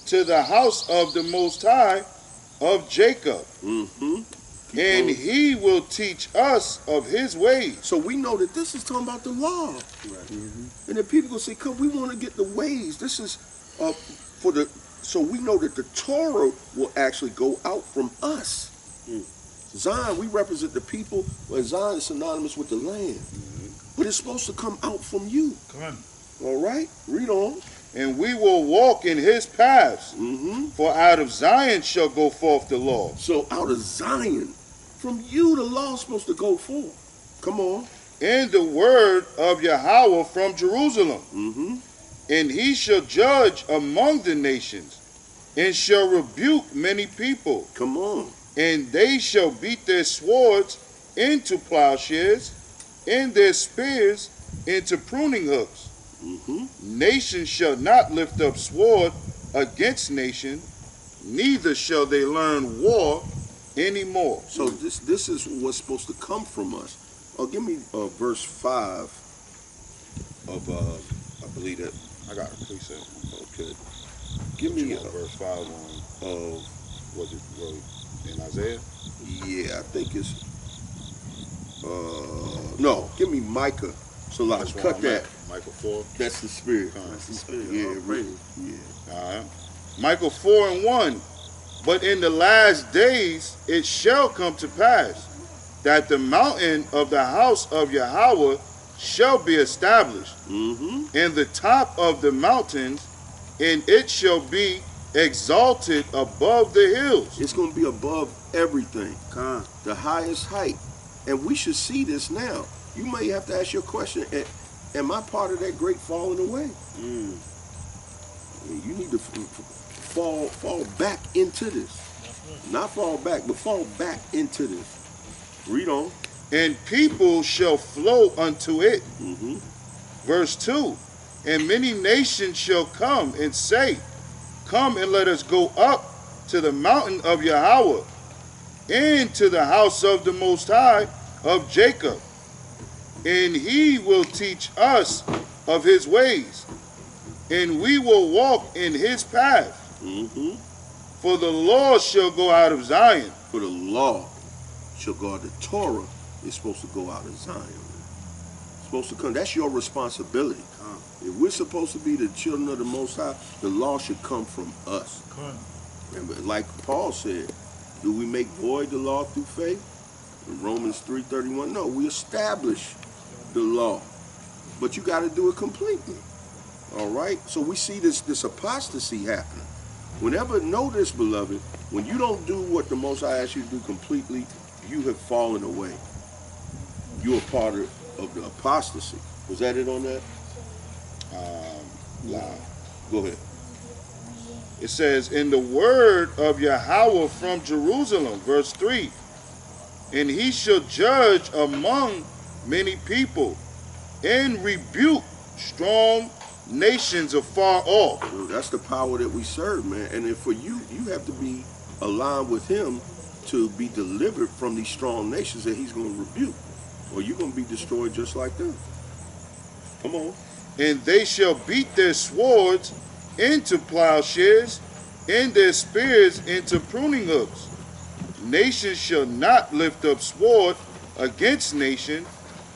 to the house of the Most High of Jacob. And he will teach us of his ways. So we know that this is talking about the law. Right. And then people will say, come, we want to get the ways. This is for the, so we know that the Torah will actually go out from us. Zion, we represent the people, but Zion is synonymous with the land. But it's supposed to come out from you. Come on. All right, read on. And we will walk in his paths. For out of Zion shall go forth the law. So out of Zion, from you, the law is supposed to go forth. Come on. And the word of Yahweh from Jerusalem. And he shall judge among the nations, and shall rebuke many people. Come on. And they shall beat their swords into plowshares, and their spears into pruning hooks. Nation shall not lift up sword against nation, neither shall they learn war anymore. So this is what's supposed to come from us. Give me verse 5 of I believe that. I got a precept. Okay. Give me verse 5 on. Was it in Isaiah? Yeah, I think it's. No, give me Micah. So like, cut that. Micah 4. That's the spirit. That's the spirit. Yeah, Oh, really. Yeah. All right. Micah 4 and 1. But in the last days it shall come to pass that the mountain of the house of Yahweh shall be established, and the top of the mountains, and it shall be exalted above the hills. It's going to be above everything. Come. The highest height. And we should see this now. You may have to ask your question, am I part of that great falling away? You need to fall back into this. Not fall back, but fall back into this. Read on. And people shall flow unto it. Verse 2. And many nations shall come and say, Come and let us go up to the mountain of Yahweh, and to the house of the Most High of Jacob, and he will teach us of his ways, and we will walk in his path. Mm-hmm. For the law shall go out of Zion. For the law shall go out. The Torah is supposed to go out of Zion. It's supposed to come. That's your responsibility. If we're supposed to be the children of the Most High, the law should come from us. And like Paul said, do we make void the law through faith? In Romans 3:31, no, we establish the law. But you got to do it completely. All right? So we see this apostasy happening. Whenever, know this, beloved, when you don't do what the Most High asks you to do completely, you have fallen away. You're a part of the apostasy. Was that it on that? Go ahead. It says, in the word of Yahweh from Jerusalem, verse 3, and he shall judge among many people and rebuke strong nations afar off. Well, that's the power that we serve, man. And if for you, you have to be aligned with him to be delivered from these strong nations that he's going to rebuke, or you're going to be destroyed just like them. Come on. And they shall beat their swords into plowshares, and their spears into pruning hooks. Nation shall not lift up sword against nation,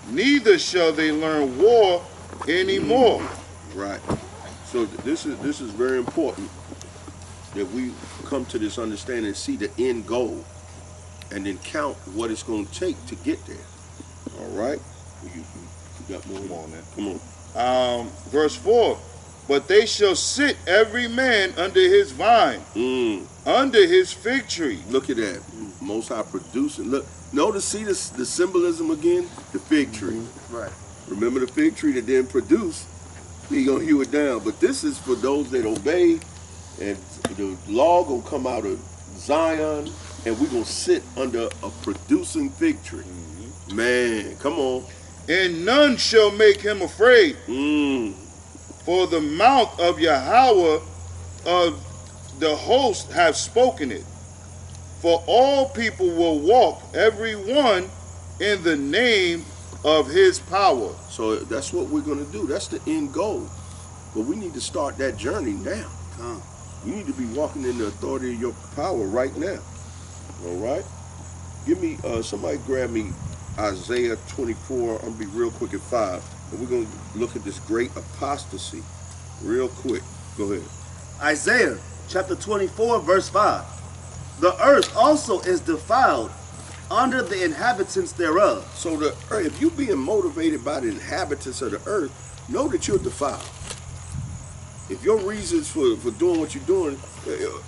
neither shall they learn war anymore. Right. So this is very important that we come to this understanding and see the end goal, and then count what it's going to take to get there. All right. You got more? Come on, man. Come on. Verse 4, but they shall sit every man under his vine, under his fig tree. Look at that. Most High producing. Look, notice, see the symbolism again? The fig tree. Right. Remember the fig tree that didn't produce? He gonna hew it down. But this is for those that obey, and the law gonna come out of Zion, and we're gonna sit under a producing fig tree. Man, come on. And none shall make him afraid. For the mouth of Yahweh of the host have spoken it. For all people will walk, every one in the name of his power. So that's what we're going to do. That's the end goal. But we need to start that journey now. You need to be walking in the authority of your power right now. All right? Give me, somebody grab me Isaiah 24. I'm going to be real quick at 5. And we're going to look at this great apostasy real quick. Go ahead. Isaiah chapter 24, verse 5. The earth also is defiled under the inhabitants thereof. So if you're being motivated by the inhabitants of the earth, know that you're defiled. If your reasons for doing what you're doing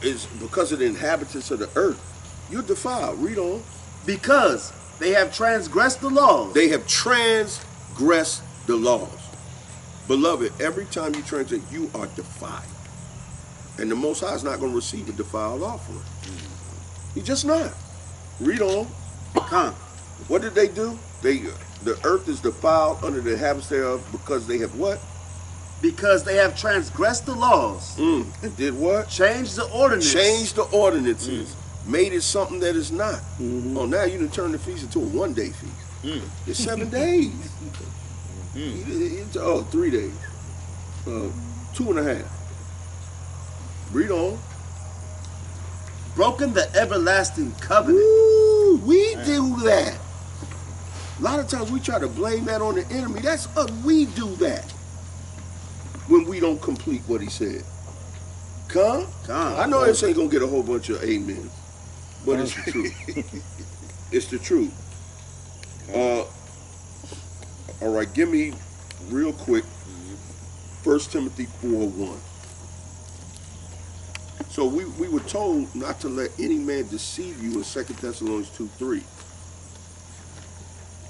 is because of the inhabitants of the earth, you're defiled. Read on. Because they have transgressed the laws. They have transgressed the laws. Beloved, every time you transgress, you are defiled. And the Most High is not going to receive a defiled offering. He's just not. Read on. What did they do? The earth is defiled under the inhabitants thereof because they have what? Because they have transgressed the laws. And did what? Changed the ordinance. Changed the ordinances. Made it something that is not. Oh, now you done turned the feast into a one-day feast. It's 7 days. 3 days. 2.5. Read on. Broken the everlasting covenant. Ooh, we do that. A lot of times we try to blame that on the enemy. That's us. We do that when we don't complete what he said. I know this ain't gonna get a whole bunch of amen, but it's the truth. It's the truth. All right, give me real quick 1 Timothy 4:1. So we were told not to let any man deceive you in 2 Thessalonians 2:3.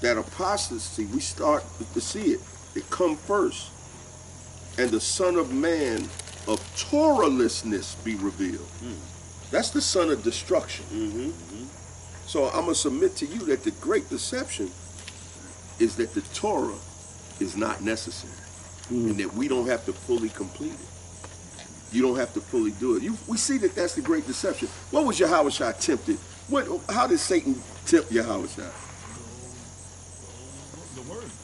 That apostasy, we start to see it. It come first. And the Son of Man of Torahlessness be revealed. That's the son of destruction. So I'm going to submit to you that the great deception is that the Torah is not necessary. And that we don't have to fully complete it. You don't have to fully do it. We see that that's the great deception. What was Yahushua tempted? How did Satan tempt Yahushua?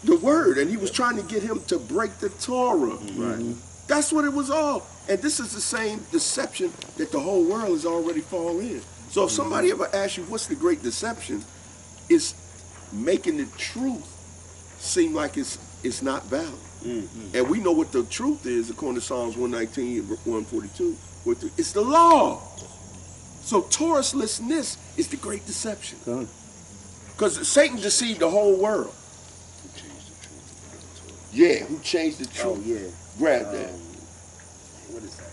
The word. And he was trying to get him to break the Torah. Right. That's what it was all. And this is the same deception that the whole world has already fallen in. So if somebody ever asks you what's the great deception, it's making the truth seem like it's not valid. And we know what the truth is according to Psalms 119, 142. It's the law. So Torahlessness is the great deception. Because Satan deceived the whole world. Yeah, who changed the truth? Oh, yeah. Grab that. What is that?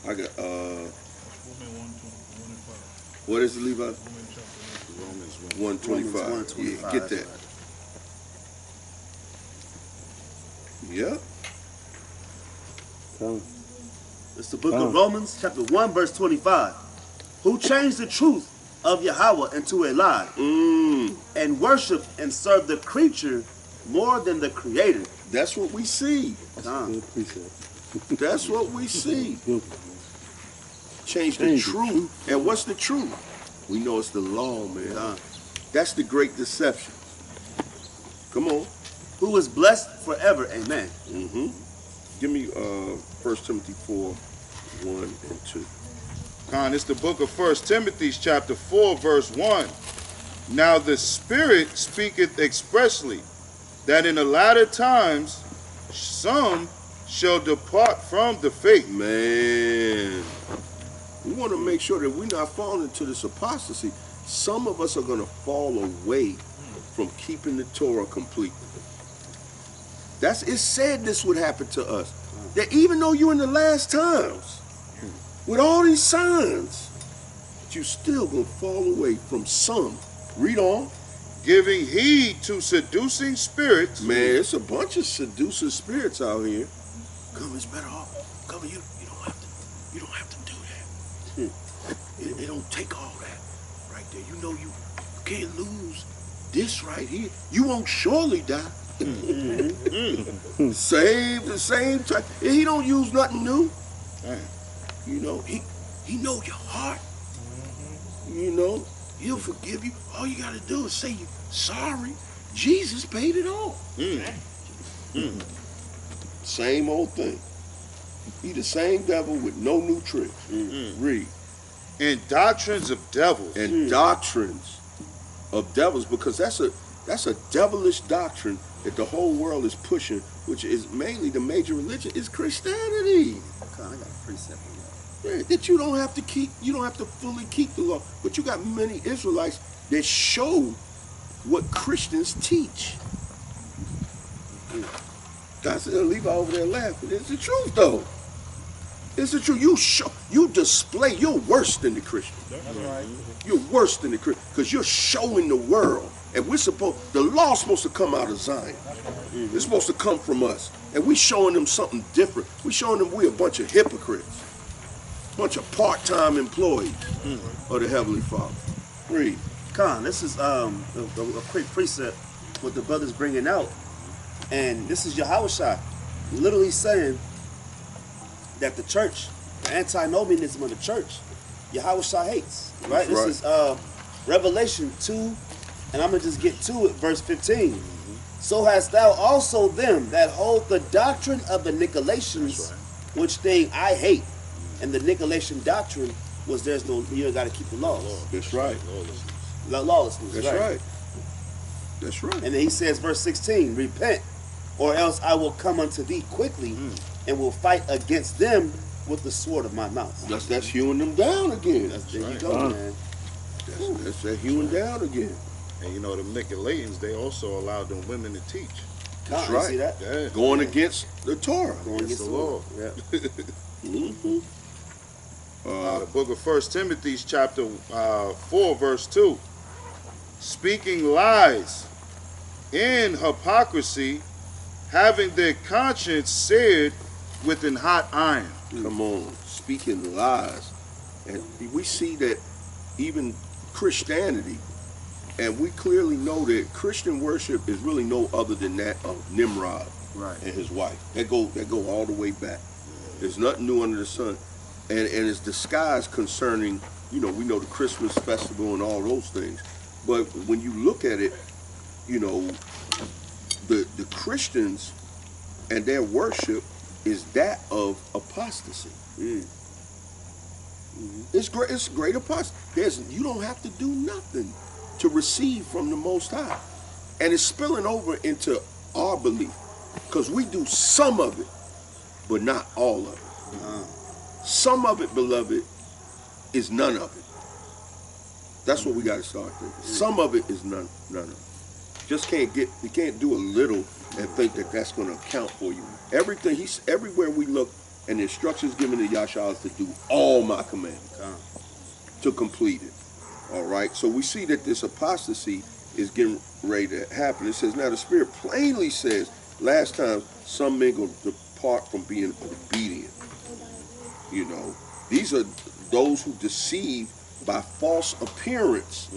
I got, what is it, Levi? Romans 125. Romans 125. Yeah, get that. Yeah. It's the book of Romans, chapter 1, verse 25. Who changed the truth of Yahweh into a lie, and worship and serve the creature more than the creator. That's what we see. That's what we see. Change the truth. And what's the truth? We know it's the law, man. That's the great deception. Come on. Who is blessed forever. Amen. Give me 1 Timothy 4, 1 and 2. Khan, it's the book of 1 Timothy, chapter 4, verse 1. Now the Spirit speaketh expressly, that in the latter times some shall depart from the faith. Man, we want to make sure that we're not falling into this apostasy. Some of us are going to fall away from keeping the Torah completely. It's said this would happen to us. That even though you're in the last times, with all these signs, you still going to fall away from some. Read on. Giving heed to seducing spirits. Man, it's a bunch of seducing spirits out here. Come, it's better off. Come, you don't have to do that. It don't take all that right there. You know you can't lose this right here. You won't surely die. Save the same time. He don't use nothing new. You know, he know your heart. You know, he'll forgive you. All you got to do is say you're sorry. Jesus paid it all. Same old thing. He the same devil with no new tricks. Read. And doctrines of devils. And doctrines of devils, because that's a devilish doctrine that the whole world is pushing, which is mainly the major religion, is Christianity. Okay, I got a precept on that. Yeah, that you don't have to fully keep the law. But you got many Israelites that show what Christians teach. That's Levi over there laughing. It's the truth, though. It's the truth. You display. You're worse than the Christian. That's right. You're worse than the Christian because you're showing the world. And the law's supposed to come out of Zion. It's supposed to come from us. And we showing them something different. We showing them we a bunch of hypocrites. Bunch of part-time employees of the Heavenly Father. Read. Khan, this is a quick precept what the brother's bringing out. And this is Yahushua literally saying that the church, the antinomianism of the church, Yahushua hates. Right? That's This is Revelation 2, and I'm going to just get to it, verse 15. So hast thou also them that hold the doctrine of the Nicolaitans, which thing I hate. And the Nicolaitan doctrine was you got to keep the laws. That's right. Lawlessness. That's right. That's right. And then he says, verse 16, repent, or else I will come unto thee quickly and will fight against them with the sword of my mouth. That's hewing them down again. There you go, man. That's that hewing down again. And you know, the Nicolaitans, they also allowed them women to teach. That's You right. see that? Yeah. Going against the Torah. Going against the law. Yeah. The book of 1 Timothy, chapter 4, verse 2. Speaking lies in hypocrisy, having their conscience seared with an hot iron. Come on, speaking lies. And we see that even Christianity, and we clearly know that Christian worship is really no other than that of Nimrod Right. and his wife. That go all the way back. There's nothing new under the sun. and it's disguised concerning, we know the Christmas festival and all those things. But when you look at it, the Christians and their worship is that of apostasy. It's great. It's great apostasy. You don't have to do nothing to receive from the Most High, and it's spilling over into our belief because we do some of it, but not all of it. Some of it, beloved, is none of it. That's what we got to start thinking. Some of it is none of it. You can't do a little and think that that's going to account for you. Everything everywhere we look, and the instructions given to Yahshua is to do all my commandments, to complete it. All right. So we see that this apostasy is getting ready to happen. It says, now the Spirit plainly says, last time, some men going to depart from being obedient. These are those who deceive by false appearance.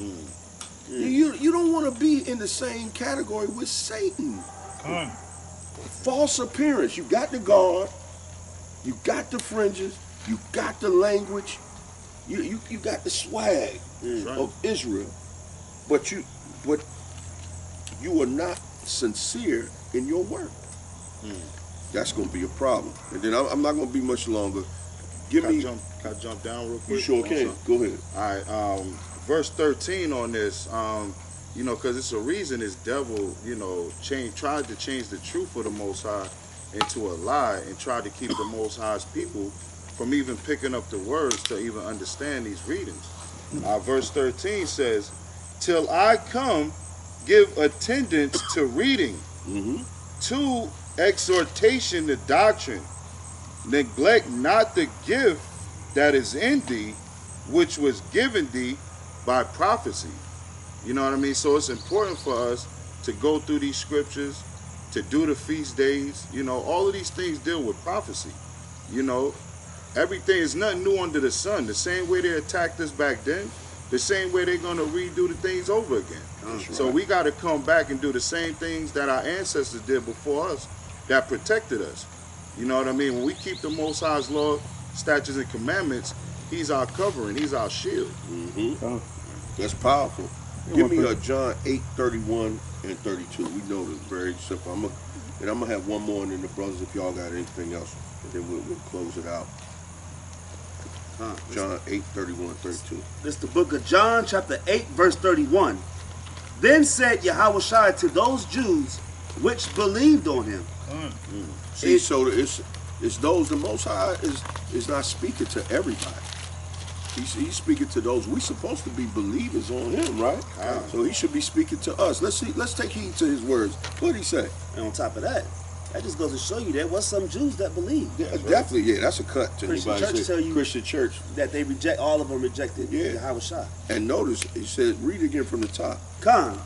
You don't want to be in the same category with Satan. False appearance. You got the guard, you got the fringes, you got the language, you got the swag of Israel, but you are not sincere in your work. That's going to be a problem. And then I'm not going to be much longer. Can I jump down real quick? You sure can. Go ahead. All right. Verse 13 on this, because it's a reason this devil, tried to change the truth of the Most High into a lie and tried to keep the Most High's people from even picking up the words to even understand these readings. Verse 13 says, till I come, give attendance to reading, to exhortation to doctrine. Neglect not the gift that is in thee, which was given thee by prophecy. You know what I mean? So it's important for us to go through these scriptures, to do the feast days. All of these things deal with prophecy. Everything is nothing new under the sun. The same way they attacked us back then, the same way they're going to redo the things over again. So we got to come back and do the same things that our ancestors did before us that protected us. You know what I mean? When we keep the Most High's law, statutes, and commandments, He's our covering. He's our shield. That's powerful. Give me John 8:31 and 32. We know this very simple. I'm gonna have one more, and then the brothers, if y'all got anything else, and then we'll close it out. John 8:31 and 32. This is the book of John, chapter 8, verse 31. Then said Yahushua to those Jews which believed on him. See, so it's those, the Most High is not speaking to everybody. He's speaking to those. We're supposed to be believers on him, right? So he should be speaking to us. Let's take heed to his words. What did he say? And on top of that just goes to show you there was some Jews that believed. Yeah, definitely, yeah. That's a cut to Christian anybody. Church tell you Christian church that they reject. All of them rejected Yahushua. And notice he said, read again from the top.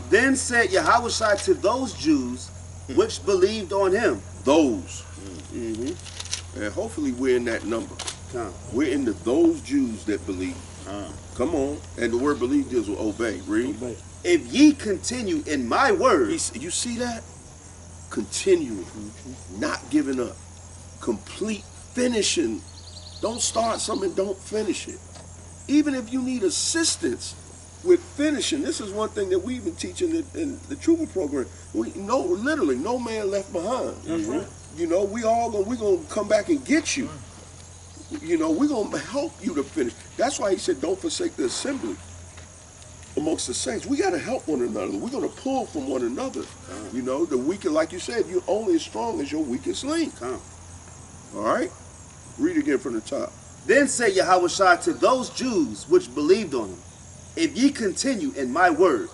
Then said Yahushua to those Jews which believed on him. Those. And hopefully we're in that number. We're in those Jews that believe. Come on. And the word believe deals with obey. Read. Obey. If ye continue in my word. You see that? Continuing. Not giving up. Complete finishing. Don't start something, don't finish it. Even if you need assistance with finishing. This is one thing that we've been teaching in the Trooper program. Literally, no man left behind. That's right. We're gonna come back and get you. We're gonna help you to finish. That's why he said, don't forsake the assembly amongst the saints. We gotta help one another. We're gonna pull from one another. The weaker, like you said, you're only as strong as your weakest link. All right? Read again from the top. Then said Yahushua to those Jews which believed on him, if ye continue in my word,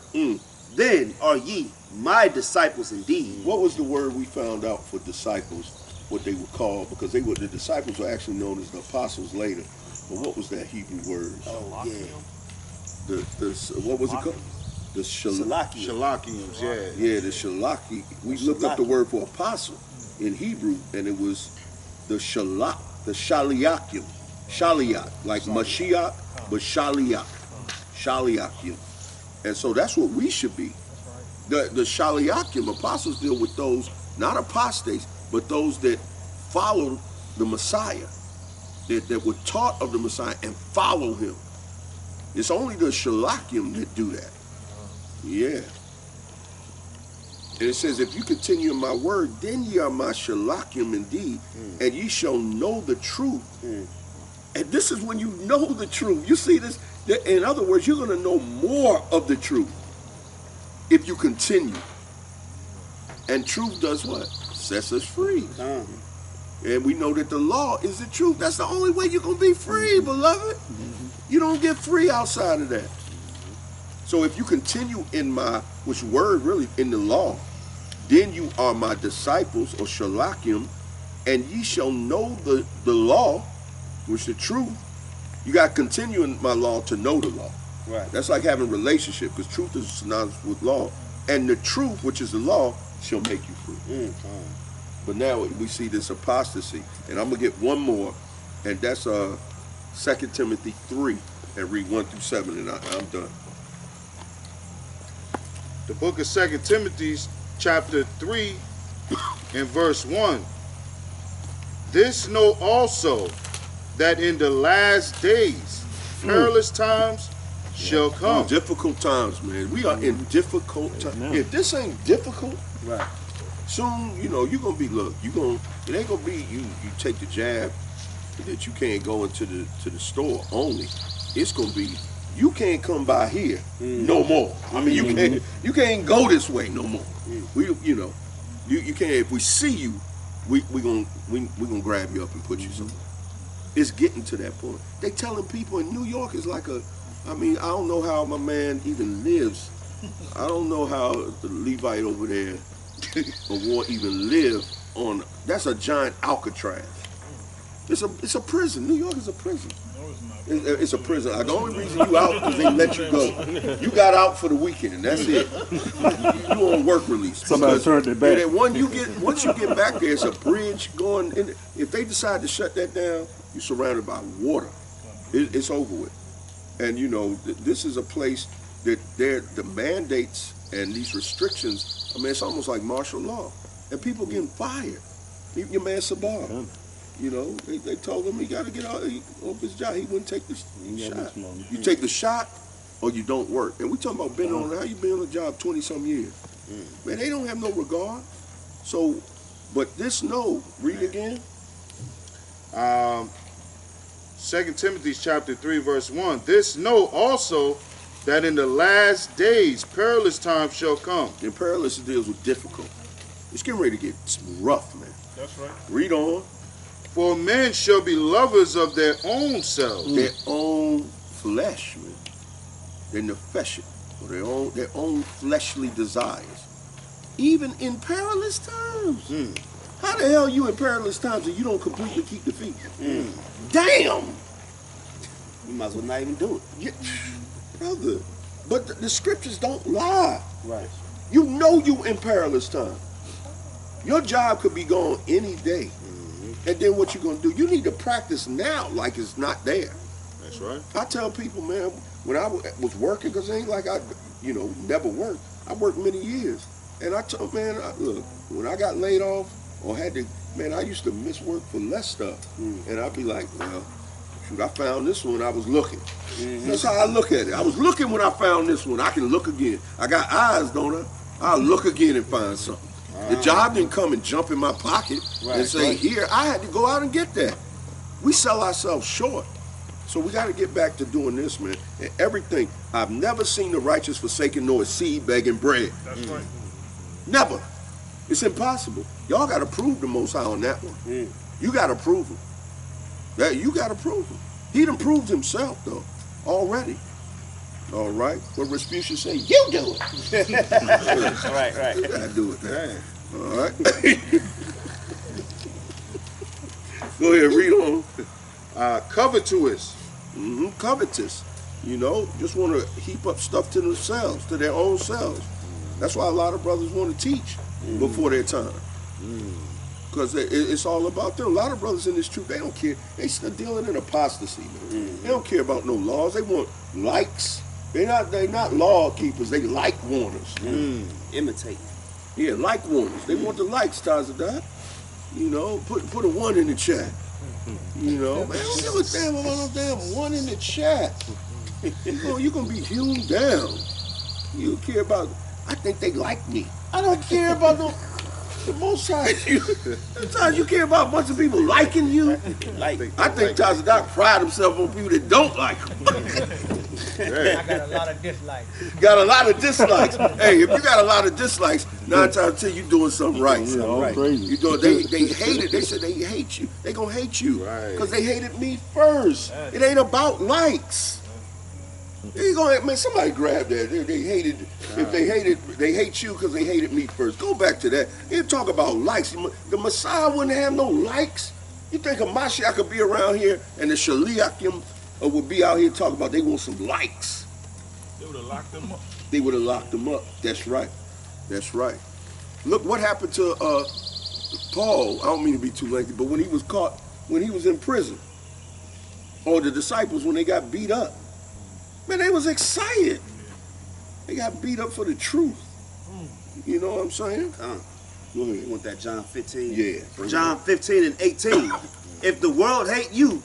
then are ye my disciples indeed. What was the word we found out for disciples? What they were called, because the disciples were actually known as the apostles later. But what was that Hebrew word? Oh yeah. What was it called? The Shalachians, yeah. Yeah, the Shalaki. We looked up the word for apostle in Hebrew, and it was the Shaliakim. Shaliach, like Mashiach, but Shaliach. Shaliakim. And so that's what we should be. The Shaliakim, apostles deal with those, not apostates, but those that follow the Messiah. that were taught of the Messiah and follow him. It's only the Shalakim that do that. Yeah. And it says, if you continue in my word, then ye are my Shalakim indeed, and ye shall know the truth. And this is when you know the truth. You see this? In other words, you're going to know more of the truth if you continue. And truth does what? Sets us free. And we know that the law is the truth. That's the only way you're going to be free, beloved. You don't get free outside of that. So if you continue in my, which word really, in the law, then you are my disciples, or Shalakim, and ye shall know the law, which the truth. You got to continue in my law to know the law. Right. That's like having a relationship, because truth is synonymous with law. And the truth, which is the law, shall make you free. But now we see this apostasy. And I'm going to get one more, and that's 2 Timothy 3, and read 1 through 7, and I'm done. The book of 2 Timothy, chapter 3, and verse 1. This know also, that in the last days perilous times shall come. Difficult times, man. We are in difficult times. If this ain't difficult, Right. soon, you're going to be, it ain't going to be you take the jab that you can't go into the store only. It's going to be, you can't come by here no more. I mean, you can't go this way no more. You can't. If we see you, we gonna grab you up and put you somewhere. It's getting to that point. They telling people in New York is like I don't know how my man even lives. I don't know how the Levite over there or even live on. That's a giant Alcatraz. It's a prison. New York is a prison. No, it's not. It's a prison. The only reason you out is they let you go. You got out for the weekend. That's it. You on work release. Somebody turned their back. Once you get back there, it's a bridge going in. If they decide to shut that down, you're surrounded by water. It's over with. And this is a place that the mandates and these restrictions. It's almost like martial law, and people getting fired. Your man Sabar. They told him he got to get off his job. He wouldn't take the shot. You take the shot or you don't work. And we talking about being on, how you been on the job 20-some years. Man, they don't have no regard. So, but this read again. 2 Timothy chapter 3, verse 1. This know also, that in the last days perilous times shall come. And perilous deals with difficult. It's getting ready to get rough, man. That's right. Read on. For men shall be lovers of their own selves. Their own flesh, man. Their nefesh, or their own fleshly desires. Even in perilous times. How the hell you in perilous times and you don't completely keep the feast? Damn! You might as well not even do it. Yeah, brother. But the scriptures don't lie. Right. You know you in perilous time. Your job could be gone any day. And then what you gonna do? You need to practice now like it's not there. That's right. I tell people, man, when I was working, because it ain't like I, never worked. I worked many years. And I told, man, look, when I got laid off or had to, man, I used to miss work for less stuff. And I'd be like, well, shoot, I found this one, I was looking. That's how I look at it. I was looking when I found this one. I can look again. I got eyes, don't I? I'll look again and find something. The job didn't come and jump in my pocket and say, here, I had to go out and get that. We sell ourselves short. So we got to get back to doing this, man. And everything. I've never seen the righteous forsaken nor his seed begging bread. That's right. Never. It's impossible. Y'all got to prove the Most High on that one. You got to prove him. You got to prove him. He done proved himself, though, already. All right. What Respucia say? You do it. Right. You got to do it, man. All right. Go ahead, read on. Covetous. Covetous. Just want to heap up stuff to themselves, to their own selves. That's why a lot of brothers want to teach before their time. Because it's all about them. A lot of brothers in this truth, they don't care. They still dealing in apostasy, man. They don't care about no laws. They want likes. They're not law keepers. They like warners. Imitate. Yeah, like warners. They want the likes, Tazadat. Put a 1 in the chat. You know, man, don't give a damn about no damn one in the chat. You're gonna be hewn down. You care about, I think they like me. I don't care about the most times sometimes you care about a bunch of people liking you. I think Tazadak pride himself on people that don't like him. I got a lot of dislikes. Got a lot of dislikes. Hey, if you got a lot of dislikes, 9 times out of 10 you doing something right. Crazy. You know, they hate it. They said they hate you. They gonna hate you because they hated me first. It ain't about likes. They gonna, man, somebody grab that. They hated. If they hated, they hate you because they hated me first. Go back to that. You talk about likes. The Messiah wouldn't have no likes. You think a Mashiach could be around here and the Shaliachim would be out here talking about they want some likes? They would have locked them up. They would have locked them up. That's right. That's right. Look what happened to Paul. I don't mean to be too lengthy, but when he was caught, when he was in prison, or the disciples when they got beat up, man, they was excited. They got beat up for the truth. You know what I'm saying? Go ahead. You want that John 15? Yeah. John 15 and 18. If the world hate you,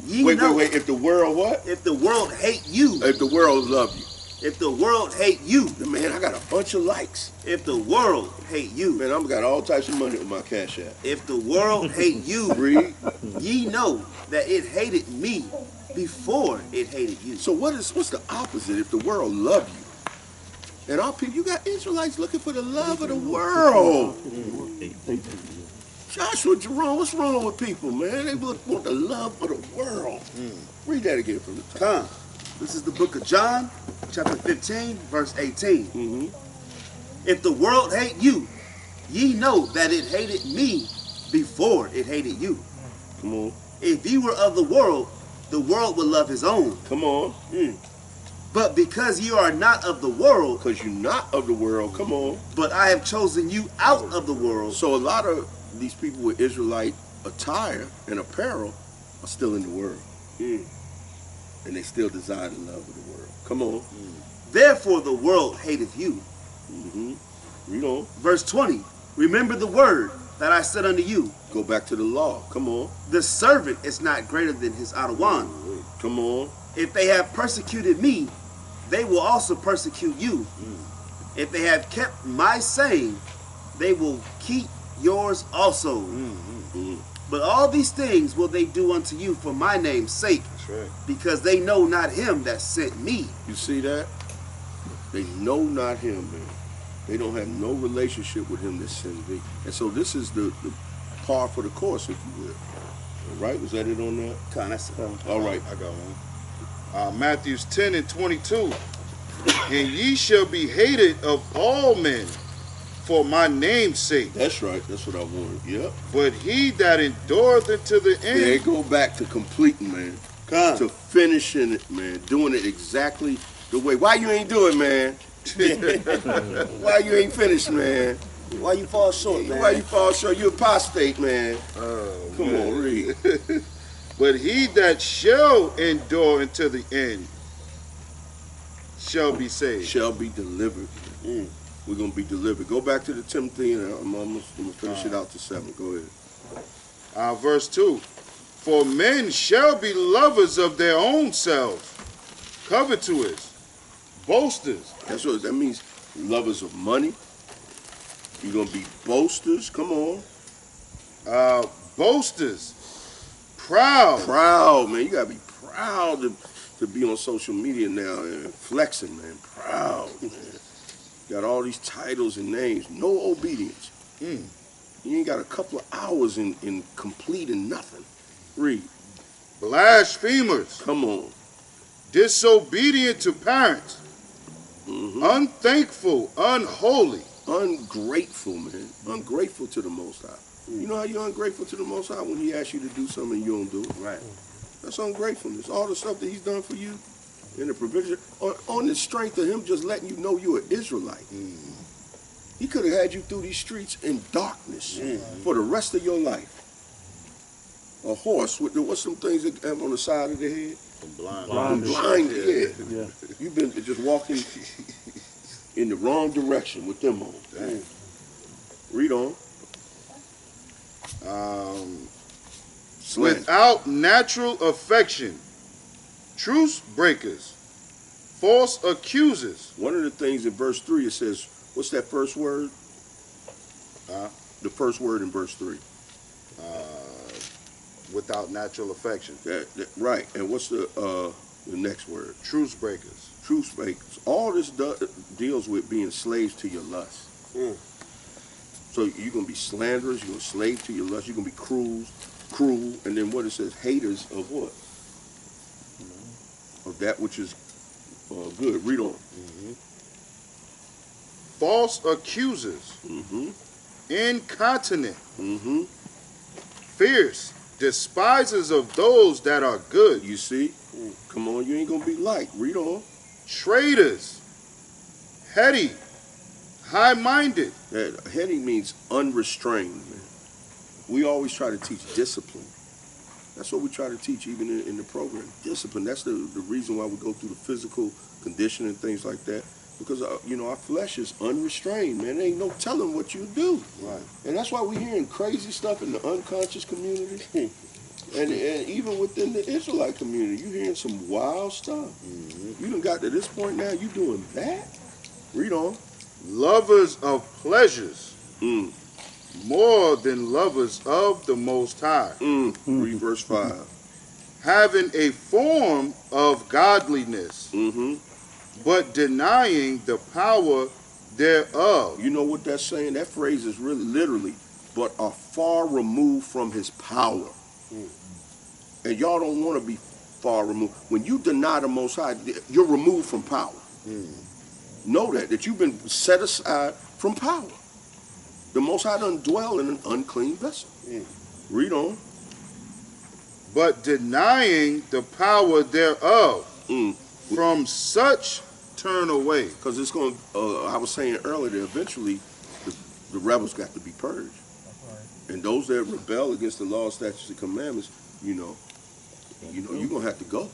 ye know. Wait. If the world what? If the world hate you. If the world love you. If the world hate you. Man, I got a bunch of likes. If the world hate you. Man, I've got all types of money on my Cash App. If the world hate you, Read. ye know that it hated me before it hated you. So what's the opposite if the world love you? And our people, you got Israelites looking for the love of the world. Joshua, Jerome, what's wrong with people, man? They want the love of the world. Read that again from the top. Come. This is the book of John, chapter 15, verse 18. If the world hate you, ye know that it hated me before it hated you. Come on. If ye were of the world would love his own. Come on. But because you are not of the world, Because you're not of the world, come on. but I have chosen you out of the world. So a lot of these people with Israelite attire and apparel are still in the world. And they still desire the love of the world. Come on. Therefore the world hateth you. Read on. Verse 20. Remember the word that I said unto you. Go back to the law. Come on. The servant is not greater than his Adawan. Come on. If they have persecuted me, they will also persecute you. If they have kept my saying, they will keep yours also. But all these things will they do unto you for my name's sake, That's right. because they know not him that sent me. You see that? They know not him, man. They don't have no relationship with him that sent me. And so this is the par for the course, if you will. All right? Was that it on that? Come, that's All right. I got one. Matthews 10 and 22. And ye shall be hated of all men for my name's sake. That's right. That's what I wanted. Yep. But he that endureth unto the end. Yeah, go back to completing, man. Come. To finishing it, man. Doing it exactly the way. Why you ain't do it, man? Why you ain't finished, man? Why you fall short, man? Why you fall short? You apostate, man. Come man. on, read. But he that shall endure unto the end shall be saved. Shall be delivered. We're going to be delivered. Go back to the Timothy, and I'm going to finish it out to 7. Go ahead. Verse 2. For men shall be lovers of their own selves, covetous, boasters. That's what that means. Lovers of money. You're going to be boasters. Come on. Boasters, proud. Proud, man. You got to be proud to be on social media now and flexing, man. Proud, man. Got all these titles and names. No obedience. You ain't got a couple of hours in completing nothing. Read. Blasphemers, Come on. disobedient to parents, unthankful, unholy. Ungrateful, man. Ungrateful to the Most High. You know how you're ungrateful to the Most High when he asks you to do something and you don't do it? Right. That's ungratefulness. All the stuff that he's done for you and the provision, on the strength of him just letting you know you're an Israelite. He could have had you through these streets in darkness for the rest of your life. A horse with what's some things that have on the side of the head? Blind, yeah. You've been just walking in the wrong direction with them on. Read on. Slander. without natural affection, truce breakers, false accusers. One of the things in verse 3, it says, what's that first word? The first word in verse 3. Without natural affection, Right. And what's the next word? truce breakers. Truce breakers. All this deals with being slaves to your lust. So you're going to be slanderers, you're going to slave to your lust, you're going to be cruel, and then what it says, haters of what? Of that which is good. Read on. False accusers, incontinent, fierce, despisers of those that are good, You see? Come on, you ain't going to be like. Read on. traitors, heady, high-minded. That heady means unrestrained, man. We always try to teach discipline. That's what we try to teach even in the program. Discipline. That's the reason why we go through the physical condition and things like that. Because, our flesh is unrestrained, man. There ain't no telling what you do. Right. And that's why we're hearing crazy stuff in the unconscious community. And even within the Israelite community, you're hearing some wild stuff. You done got to this point now, you doing that? Read on. Lovers of pleasures, Mm. more than lovers of the Most High, Read verse 5. having a form of godliness, but denying the power thereof. You know what that's saying? That phrase is really literally, but are far removed from his power. And y'all don't want to be far removed. When you deny the Most High, you're removed from power. Know that you've been set aside from power. The Most High doesn't dwell in an unclean vessel. Read on. But denying the power thereof, Mm. from such turn away. Because it's going to, I was saying earlier, that eventually the rebels got to be purged. And those that rebel against the law, statutes, and commandments, you're going to have to go.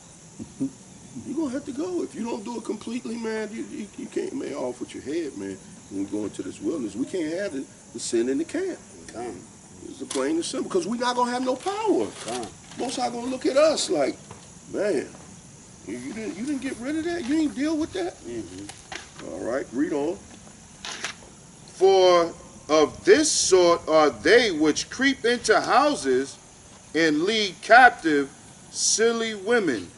You're going to have to go. If you don't do it completely, man, you can't, man, off with your head, man. When we go into this wilderness, we can't have the sin in the camp. It's the plain and simple, because we're not going to have no power. Most High going to look at us like, man, you didn't get rid of that? You didn't deal with that? All right, read on. For of this sort are they which creep into houses and lead captive silly women,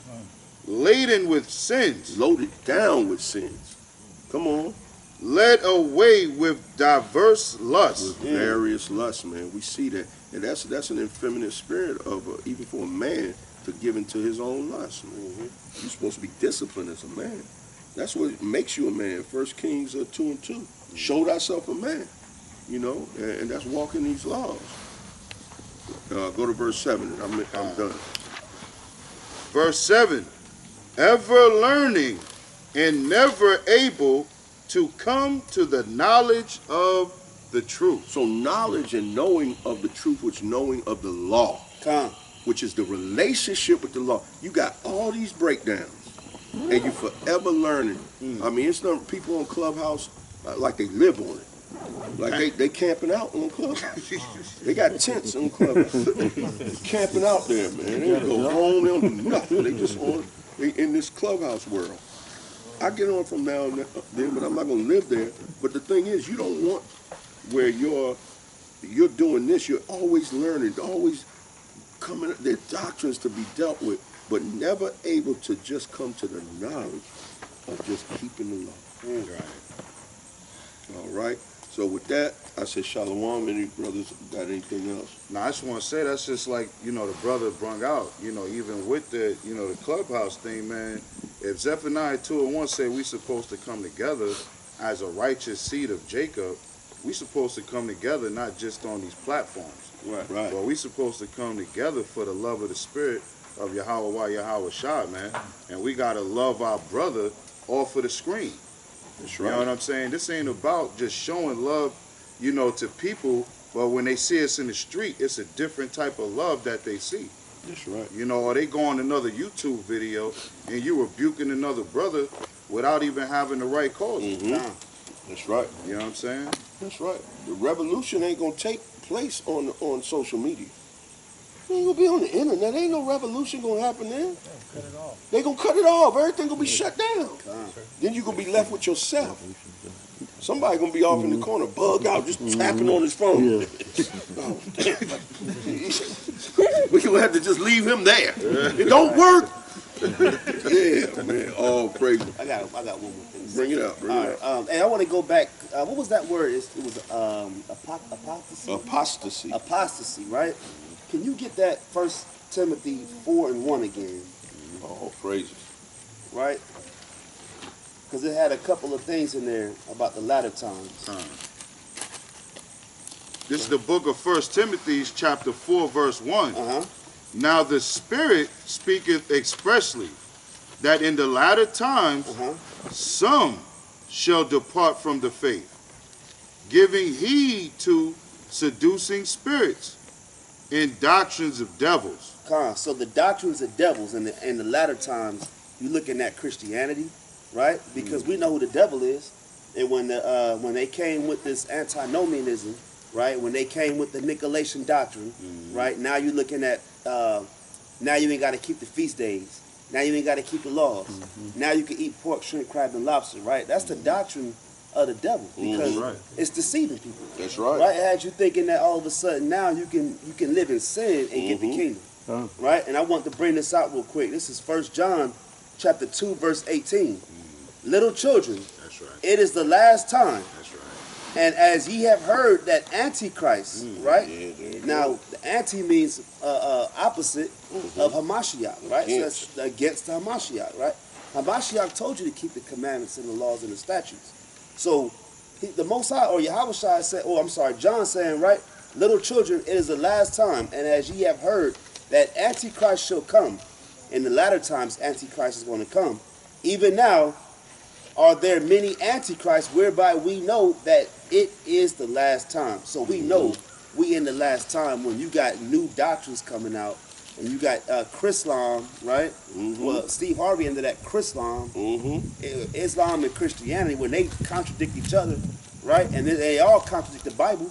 laden with sins, Loaded down with sins. Come on. led away with diverse lusts. With various lusts, man. We see that. And that's an effeminate spirit of even for a man to give into his own lust. You're supposed to be disciplined as a man. That's what makes you a man. 1 Kings 2:2. Show thyself a man. And that's walking these laws. Go to verse 7 and I'm done. Verse 7, ever learning and never able to come to the knowledge of the truth. So knowledge and knowing of the truth, which knowing of the law, which is the relationship with the law. You got all these breakdowns, and you forever learning. I mean, it's not people on Clubhouse like they live on it. Like they camping out on Clubhouse. They got tents on Clubhouse. Camping out there, man. They don't go home, they don't do nothing. They just they in this Clubhouse world. I get on from now and then, but I'm not going to live there. But the thing is, you don't want where you're doing this. You're always learning, always coming. There are doctrines to be dealt with, but never able to just come to the knowledge of just keeping the law. All right. So with that, I say shalom. Any brothers got anything else? Now, I just want to say that's just like, the brother brung out, even with the, the Clubhouse thing, man. If Zephaniah 2:1 say we supposed to come together as a righteous seed of Jacob, we supposed to come together not just on these platforms. Right. But we supposed to come together for the love of the spirit of Yahweh Yahweh Shah, man. And we got to love our brother off of the screen. That's You know what I'm saying? This ain't about just showing love, to people, but when they see us in the street, it's a different type of love that they see. That's right. Or they go on another YouTube video and you rebuking another brother without even having the right cause. That's right. You know what I'm saying? That's right. The revolution ain't gonna take place on social media. You ain't gonna be on the internet. Ain't no revolution gonna happen there. Cut it off. They gonna cut it off. Everything gonna be shut down. Then you gonna be left with yourself. Somebody gonna be off in the corner, bugged out, just tapping on his phone. Yeah. Oh, damn. We gonna have to just leave him there. It don't work. Yeah, man. Oh, praise. I got one more thing. Bring it up. Bring All it right, up. and I want to go back. What was that word? It was apostasy. Apostasy. Apostasy, right? Can you get that 1 Timothy 4:1 again, Oh, praises. right? Because it had a couple of things in there about the latter times. This is the book of 1 Timothy, chapter 4, verse 1. Now the Spirit speaketh expressly that in the latter times some shall depart from the faith, giving heed to seducing spirits and doctrines of devils. So the doctrines of devils in the latter times, you're looking at Christianity, right? Because we know who the devil is. And when they came with this antinomianism, right? When they came with the Nicolaitan doctrine, right? Now you're looking at, now you ain't got to keep the feast days. Now you ain't got to keep the laws. Now you can eat pork, shrimp, crab, and lobster, right? That's the doctrine of the devil because it's deceiving people. That's right. Right? It has you thinking that all of a sudden now you can live in sin and get the kingdom. Right? And I want to bring this out real quick. This is 1 John chapter 2, verse 18. Little children, That's right. it is the last time. That's right. And as ye have heard that Antichrist, right? Yeah. Now, the anti means opposite of Hamashiach, right? So that's against the Hamashiach, right? Hamashiach told you to keep the commandments and the laws and the statutes. So the Most High, or Yahushua said, John saying, right? Little children, it is the last time. And as ye have heard that Antichrist shall come, in the latter times Antichrist is going to come. Even now are there many Antichrists whereby we know that it is the last time. So we know we in the last time when you got new doctrines coming out and you got Chrislam, right? Well, Steve Harvey into that Chrislam, Islam and Christianity, when they contradict each other, right? And they all contradict the Bible,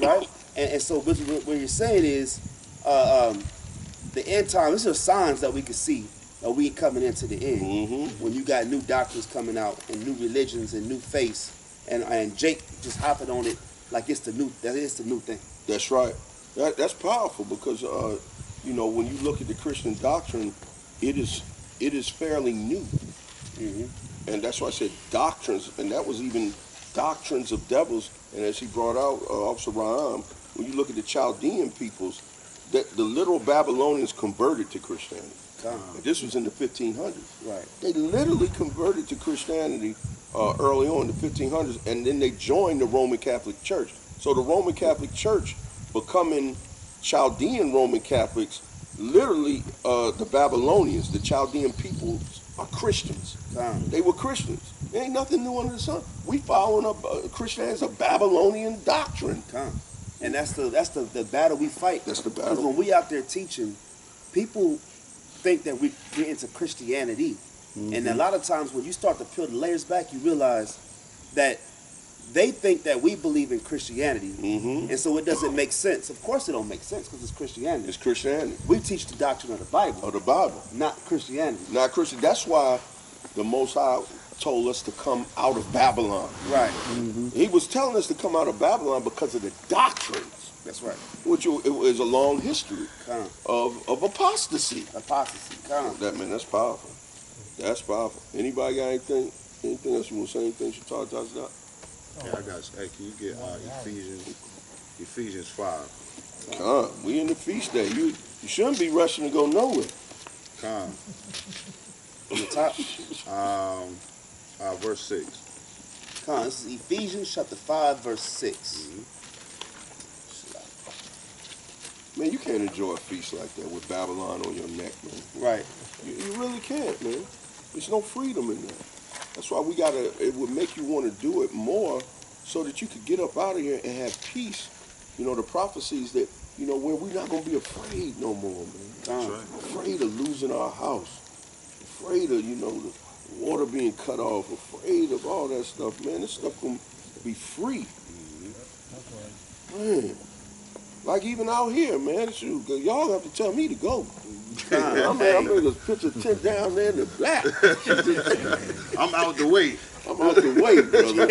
right? And so what you're saying is the end time, these are signs that we can see that we coming into the end. When you got new doctrines coming out and new religions and new faiths, and Jake just hopping on it like it's the new thing. That's right. That's powerful because you know, when you look at the Christian doctrine, it is fairly new, and that's why I said doctrines, and that was even doctrines of devils. And as he brought out, Officer Raham, when you look at the Chaldean peoples, that the literal Babylonians converted to Christianity. This was in the 1500s. Right. They literally converted to Christianity early on in the 1500s, and then they joined the Roman Catholic Church. So the Roman Catholic Church becoming Chaldean Roman Catholics, literally the Babylonians, the Chaldean people are Christians. They were Christians. There ain't nothing new under the sun. We following up Christianity as a Babylonian doctrine. And that's the battle we fight. That's the Because battle. when we out there teaching, people think that we're into Christianity. And a lot of times when you start to peel the layers back, you realize that they think that we believe in Christianity. And so it doesn't make sense. Of course it don't make sense because it's Christianity. It's Christianity. We teach the doctrine of the Bible, Of the Bible. not Christianity. Not Christian. That's why the Most High told us to come out of Babylon. Right. He was telling us to come out of Babylon because of the doctrines, That's right. which it was a long history of apostasy. Apostasy. That's powerful. That's powerful. Anybody got anything else you want to say? Anything you talk to us about? Yeah, I got you. Hey, can you get Ephesians 5? We in the feast day. You shouldn't be rushing to go nowhere. Come. From the top. Verse 6. This is Ephesians chapter 5, verse 6. Man, you can't enjoy a feast like that with Babylon on your neck, man. Right. You really can't, man. There's no freedom in that. That's why it would make you want to do it more so that you could get up out of here and have peace. You know, the prophecies that, you know, where we're not going to be afraid no more, man. That's right. Afraid of losing our house. Afraid of, you know, the water being cut off. Afraid of all that stuff, man. This stuff going to be free. Man. Like even out here, man, shoot, y'all have to tell me to go. I'm Hey. ready to pitch a tent down there in the black. I'm out the way. I'm out the way, brother.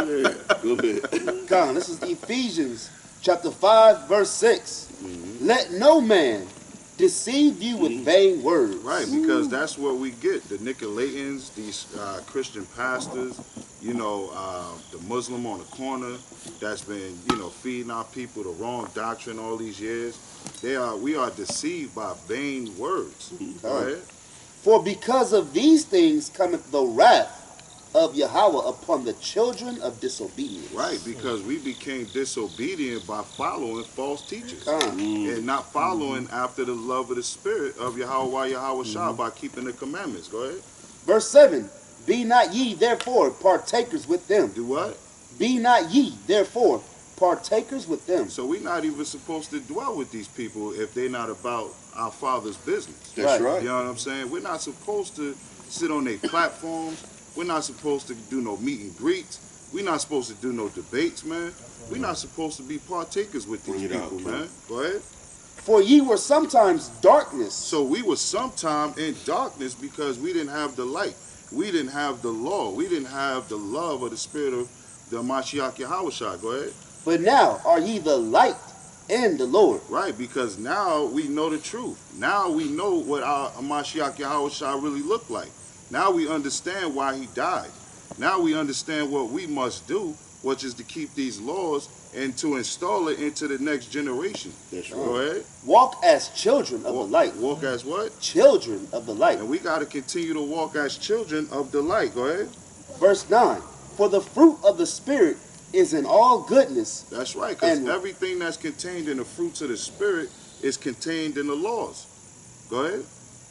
Yeah, go ahead. Come on, this is Ephesians chapter 5, verse 6. Let no man deceive you with vain words. Right, because that's what we get. The Nicolaitans, these Christian pastors, you know, the Muslim on the corner that's been, you know, feeding our people the wrong doctrine all these years. We are deceived by vain words. Right? For because of these things cometh the wrath of Yahweh upon the children of disobedience. Right, because we became disobedient by following false teachers. Come. And not following after the love of the Spirit of Yahweh Shah by keeping the commandments. Go ahead. Verse 7. Be not ye therefore partakers with them. Do what? Be not ye therefore partakers with them. So we're not even supposed to dwell with these people if they're not about our Father's business. That's Right. right. You know what I'm saying? We're not supposed to sit on their platforms. We're not supposed to do no meet and greets. We're not supposed to do no debates, man. We're not supposed to be partakers with these Bring it out, people, King. man. Go ahead. For ye were sometimes darkness. So we were sometime in darkness because we didn't have the light. We didn't have the law. We didn't have the love of the Spirit of the Mashiach Yahushua. Go ahead. But now are ye the light in the Lord. Right, because now we know the truth. Now we know what our Mashiach Yahushua really looked like. Now we understand why he died. Now we understand what we must do, which is to keep these laws and to install it into the next generation. That's Go right. ahead. Walk as children of the light. Walk as what? Children of the light. And we got to continue to walk as children of the light. Go ahead. Verse 9. For the fruit of the Spirit is in all goodness. That's right, because And- everything that's contained in the fruits of the Spirit is contained in the laws. Go ahead.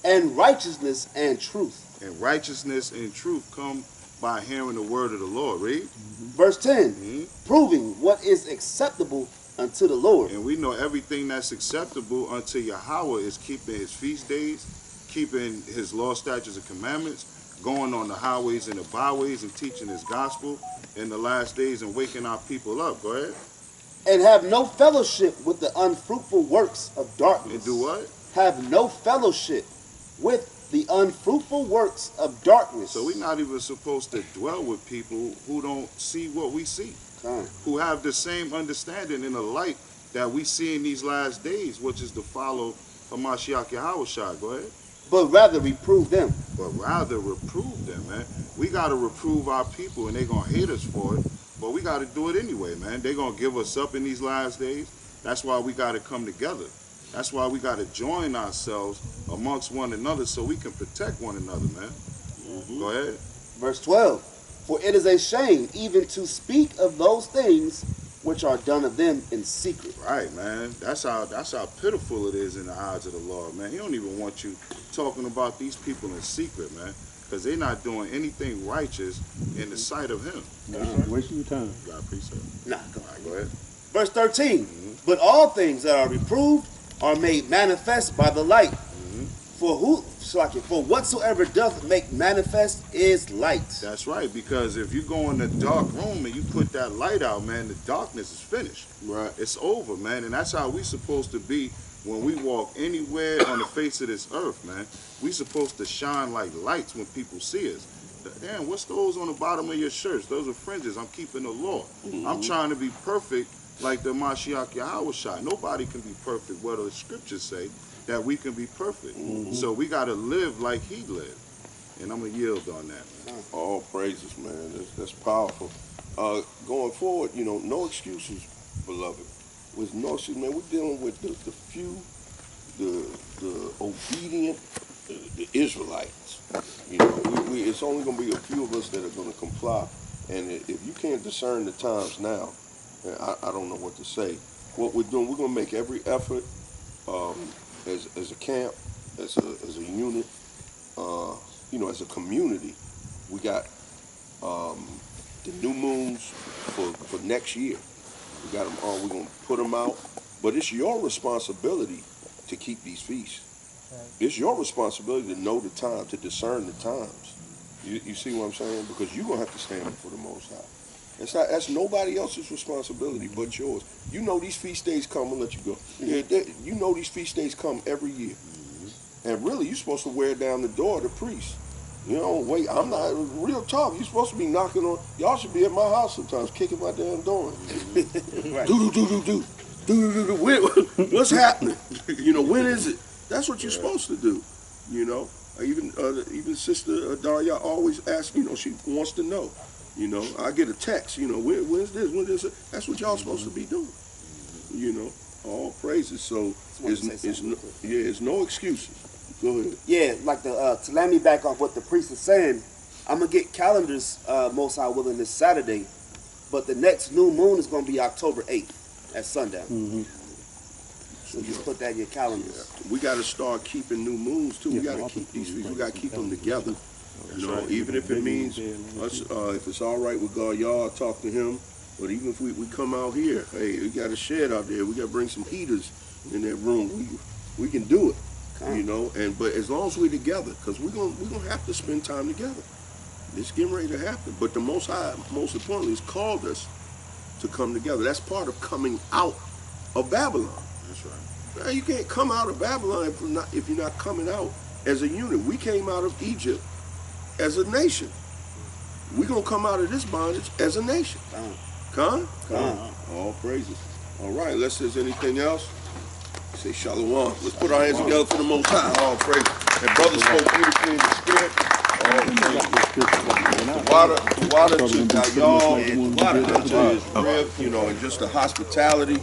And righteousness and truth. And righteousness and truth come by hearing the word of the Lord. Read. Verse 10. Mhm. Proving what is acceptable unto the Lord. And we know everything that's acceptable unto Yahweh is keeping his feast days, keeping his law, statutes, and commandments, going on the highways and the byways and teaching his gospel in the last days and waking our people up. Go ahead. And have no fellowship with the unfruitful works of darkness. And do what? Have no fellowship with the unfruitful works of darkness. So we're not even supposed to dwell with people who don't see what we see, Come. who have the same understanding in the light that we see in these last days, which is to follow Hamashiach Yahushua. Go ahead. But rather reprove them. But rather reprove them, man. We got to reprove our people, and they're going to hate us for it, but we got to do it anyway, man. They're going to give us up in these last days. That's why we got to come together. That's why we got to join ourselves amongst one another so we can protect one another, man. Go ahead. Verse 12. For it is a shame even to speak of those things which are done of them in secret. Right, man. That's how pitiful it is in the eyes of the Lord, man. He don't even want you talking about these people in secret, man, because they're not doing anything righteous in the sight of him. Wasting your time. God, precept. Nah, go on. All right, go ahead. Verse 13. But all things that are reproved are made manifest by the light. For whatsoever doth make manifest is light. That's right, because if you go in the dark room and you put that light out, man, the darkness is finished. Right. It's over, man, and that's how we supposed to be when we walk anywhere on the face of this earth, man. We supposed to shine like lights when people see us. Damn, what's those on the bottom of your shirts? Those are fringes. I'm keeping the law. I'm trying to be perfect like the Mashiach Yahushua. Nobody can be perfect. What the scriptures say that we can be perfect. So we got to live like he lived. And I'm going to yield on that, man. All praises, man. That's powerful. Going forward, you know, no excuses, beloved. With no excuses, man. We're dealing with the few, the obedient, the Israelites. You know, it's only going to be a few of us that are going to comply. And if you can't discern the times now, I don't know what to say. What we're doing, we're going to make every effort as a camp, as a unit, you know, as a community. We got the new moons for next year. We got them all. We're going to put them out. But it's your responsibility to keep these feasts. It's your responsibility to know the time, to discern the times. You see what I'm saying? Because you're going to have to stand before the Most High. That's nobody else's responsibility but yours. You know these feast days come. I'll let you go. Yeah, you know these feast days come every year, and really you're supposed to wear down the door the priest. You know, wait. I'm not real talk. You're supposed to be knocking on. Y'all should be at my house sometimes, kicking my damn door. Right. Do. What's happening? You know, when is it? That's what you're supposed to do. You know, even Sister Daria always asks. You know, she wants to know. You know, I get a text. You know, when's this? When is it? That's what y'all supposed to be doing. You know, all praises. So it's no excuses. Go ahead. Yeah, like to let me back off what the priest is saying, I'm gonna get calendars, most high willing, this Saturday, but the next new moon is gonna be October 8th at sundown. So just put that in your calendars. Yeah. We got to start keeping new moons too. We got to keep these feasts. We got to keep them together. You know, even if it means us, if it's all right with God, y'all talk to him. But even if we come out here, hey, we got a shed out there. We got to bring some heaters in that room. We can do it. You know, but as long as we're together, because we're gonna have to spend time together. It's getting ready to happen. But the Most High, most importantly, has called us to come together. That's part of coming out of Babylon. That's right. Now, you can't come out of Babylon if you're not coming out as a unit. We came out of Egypt as a nation. We're gonna come out of this bondage as a nation. Come? All praises. All right, unless there's anything else. Say shalom. Let's put our hands together for the Most High. All praise. And brothers spoke beautifully in the spirit. The water to y'all, the water to his rib, you know, and just the hospitality.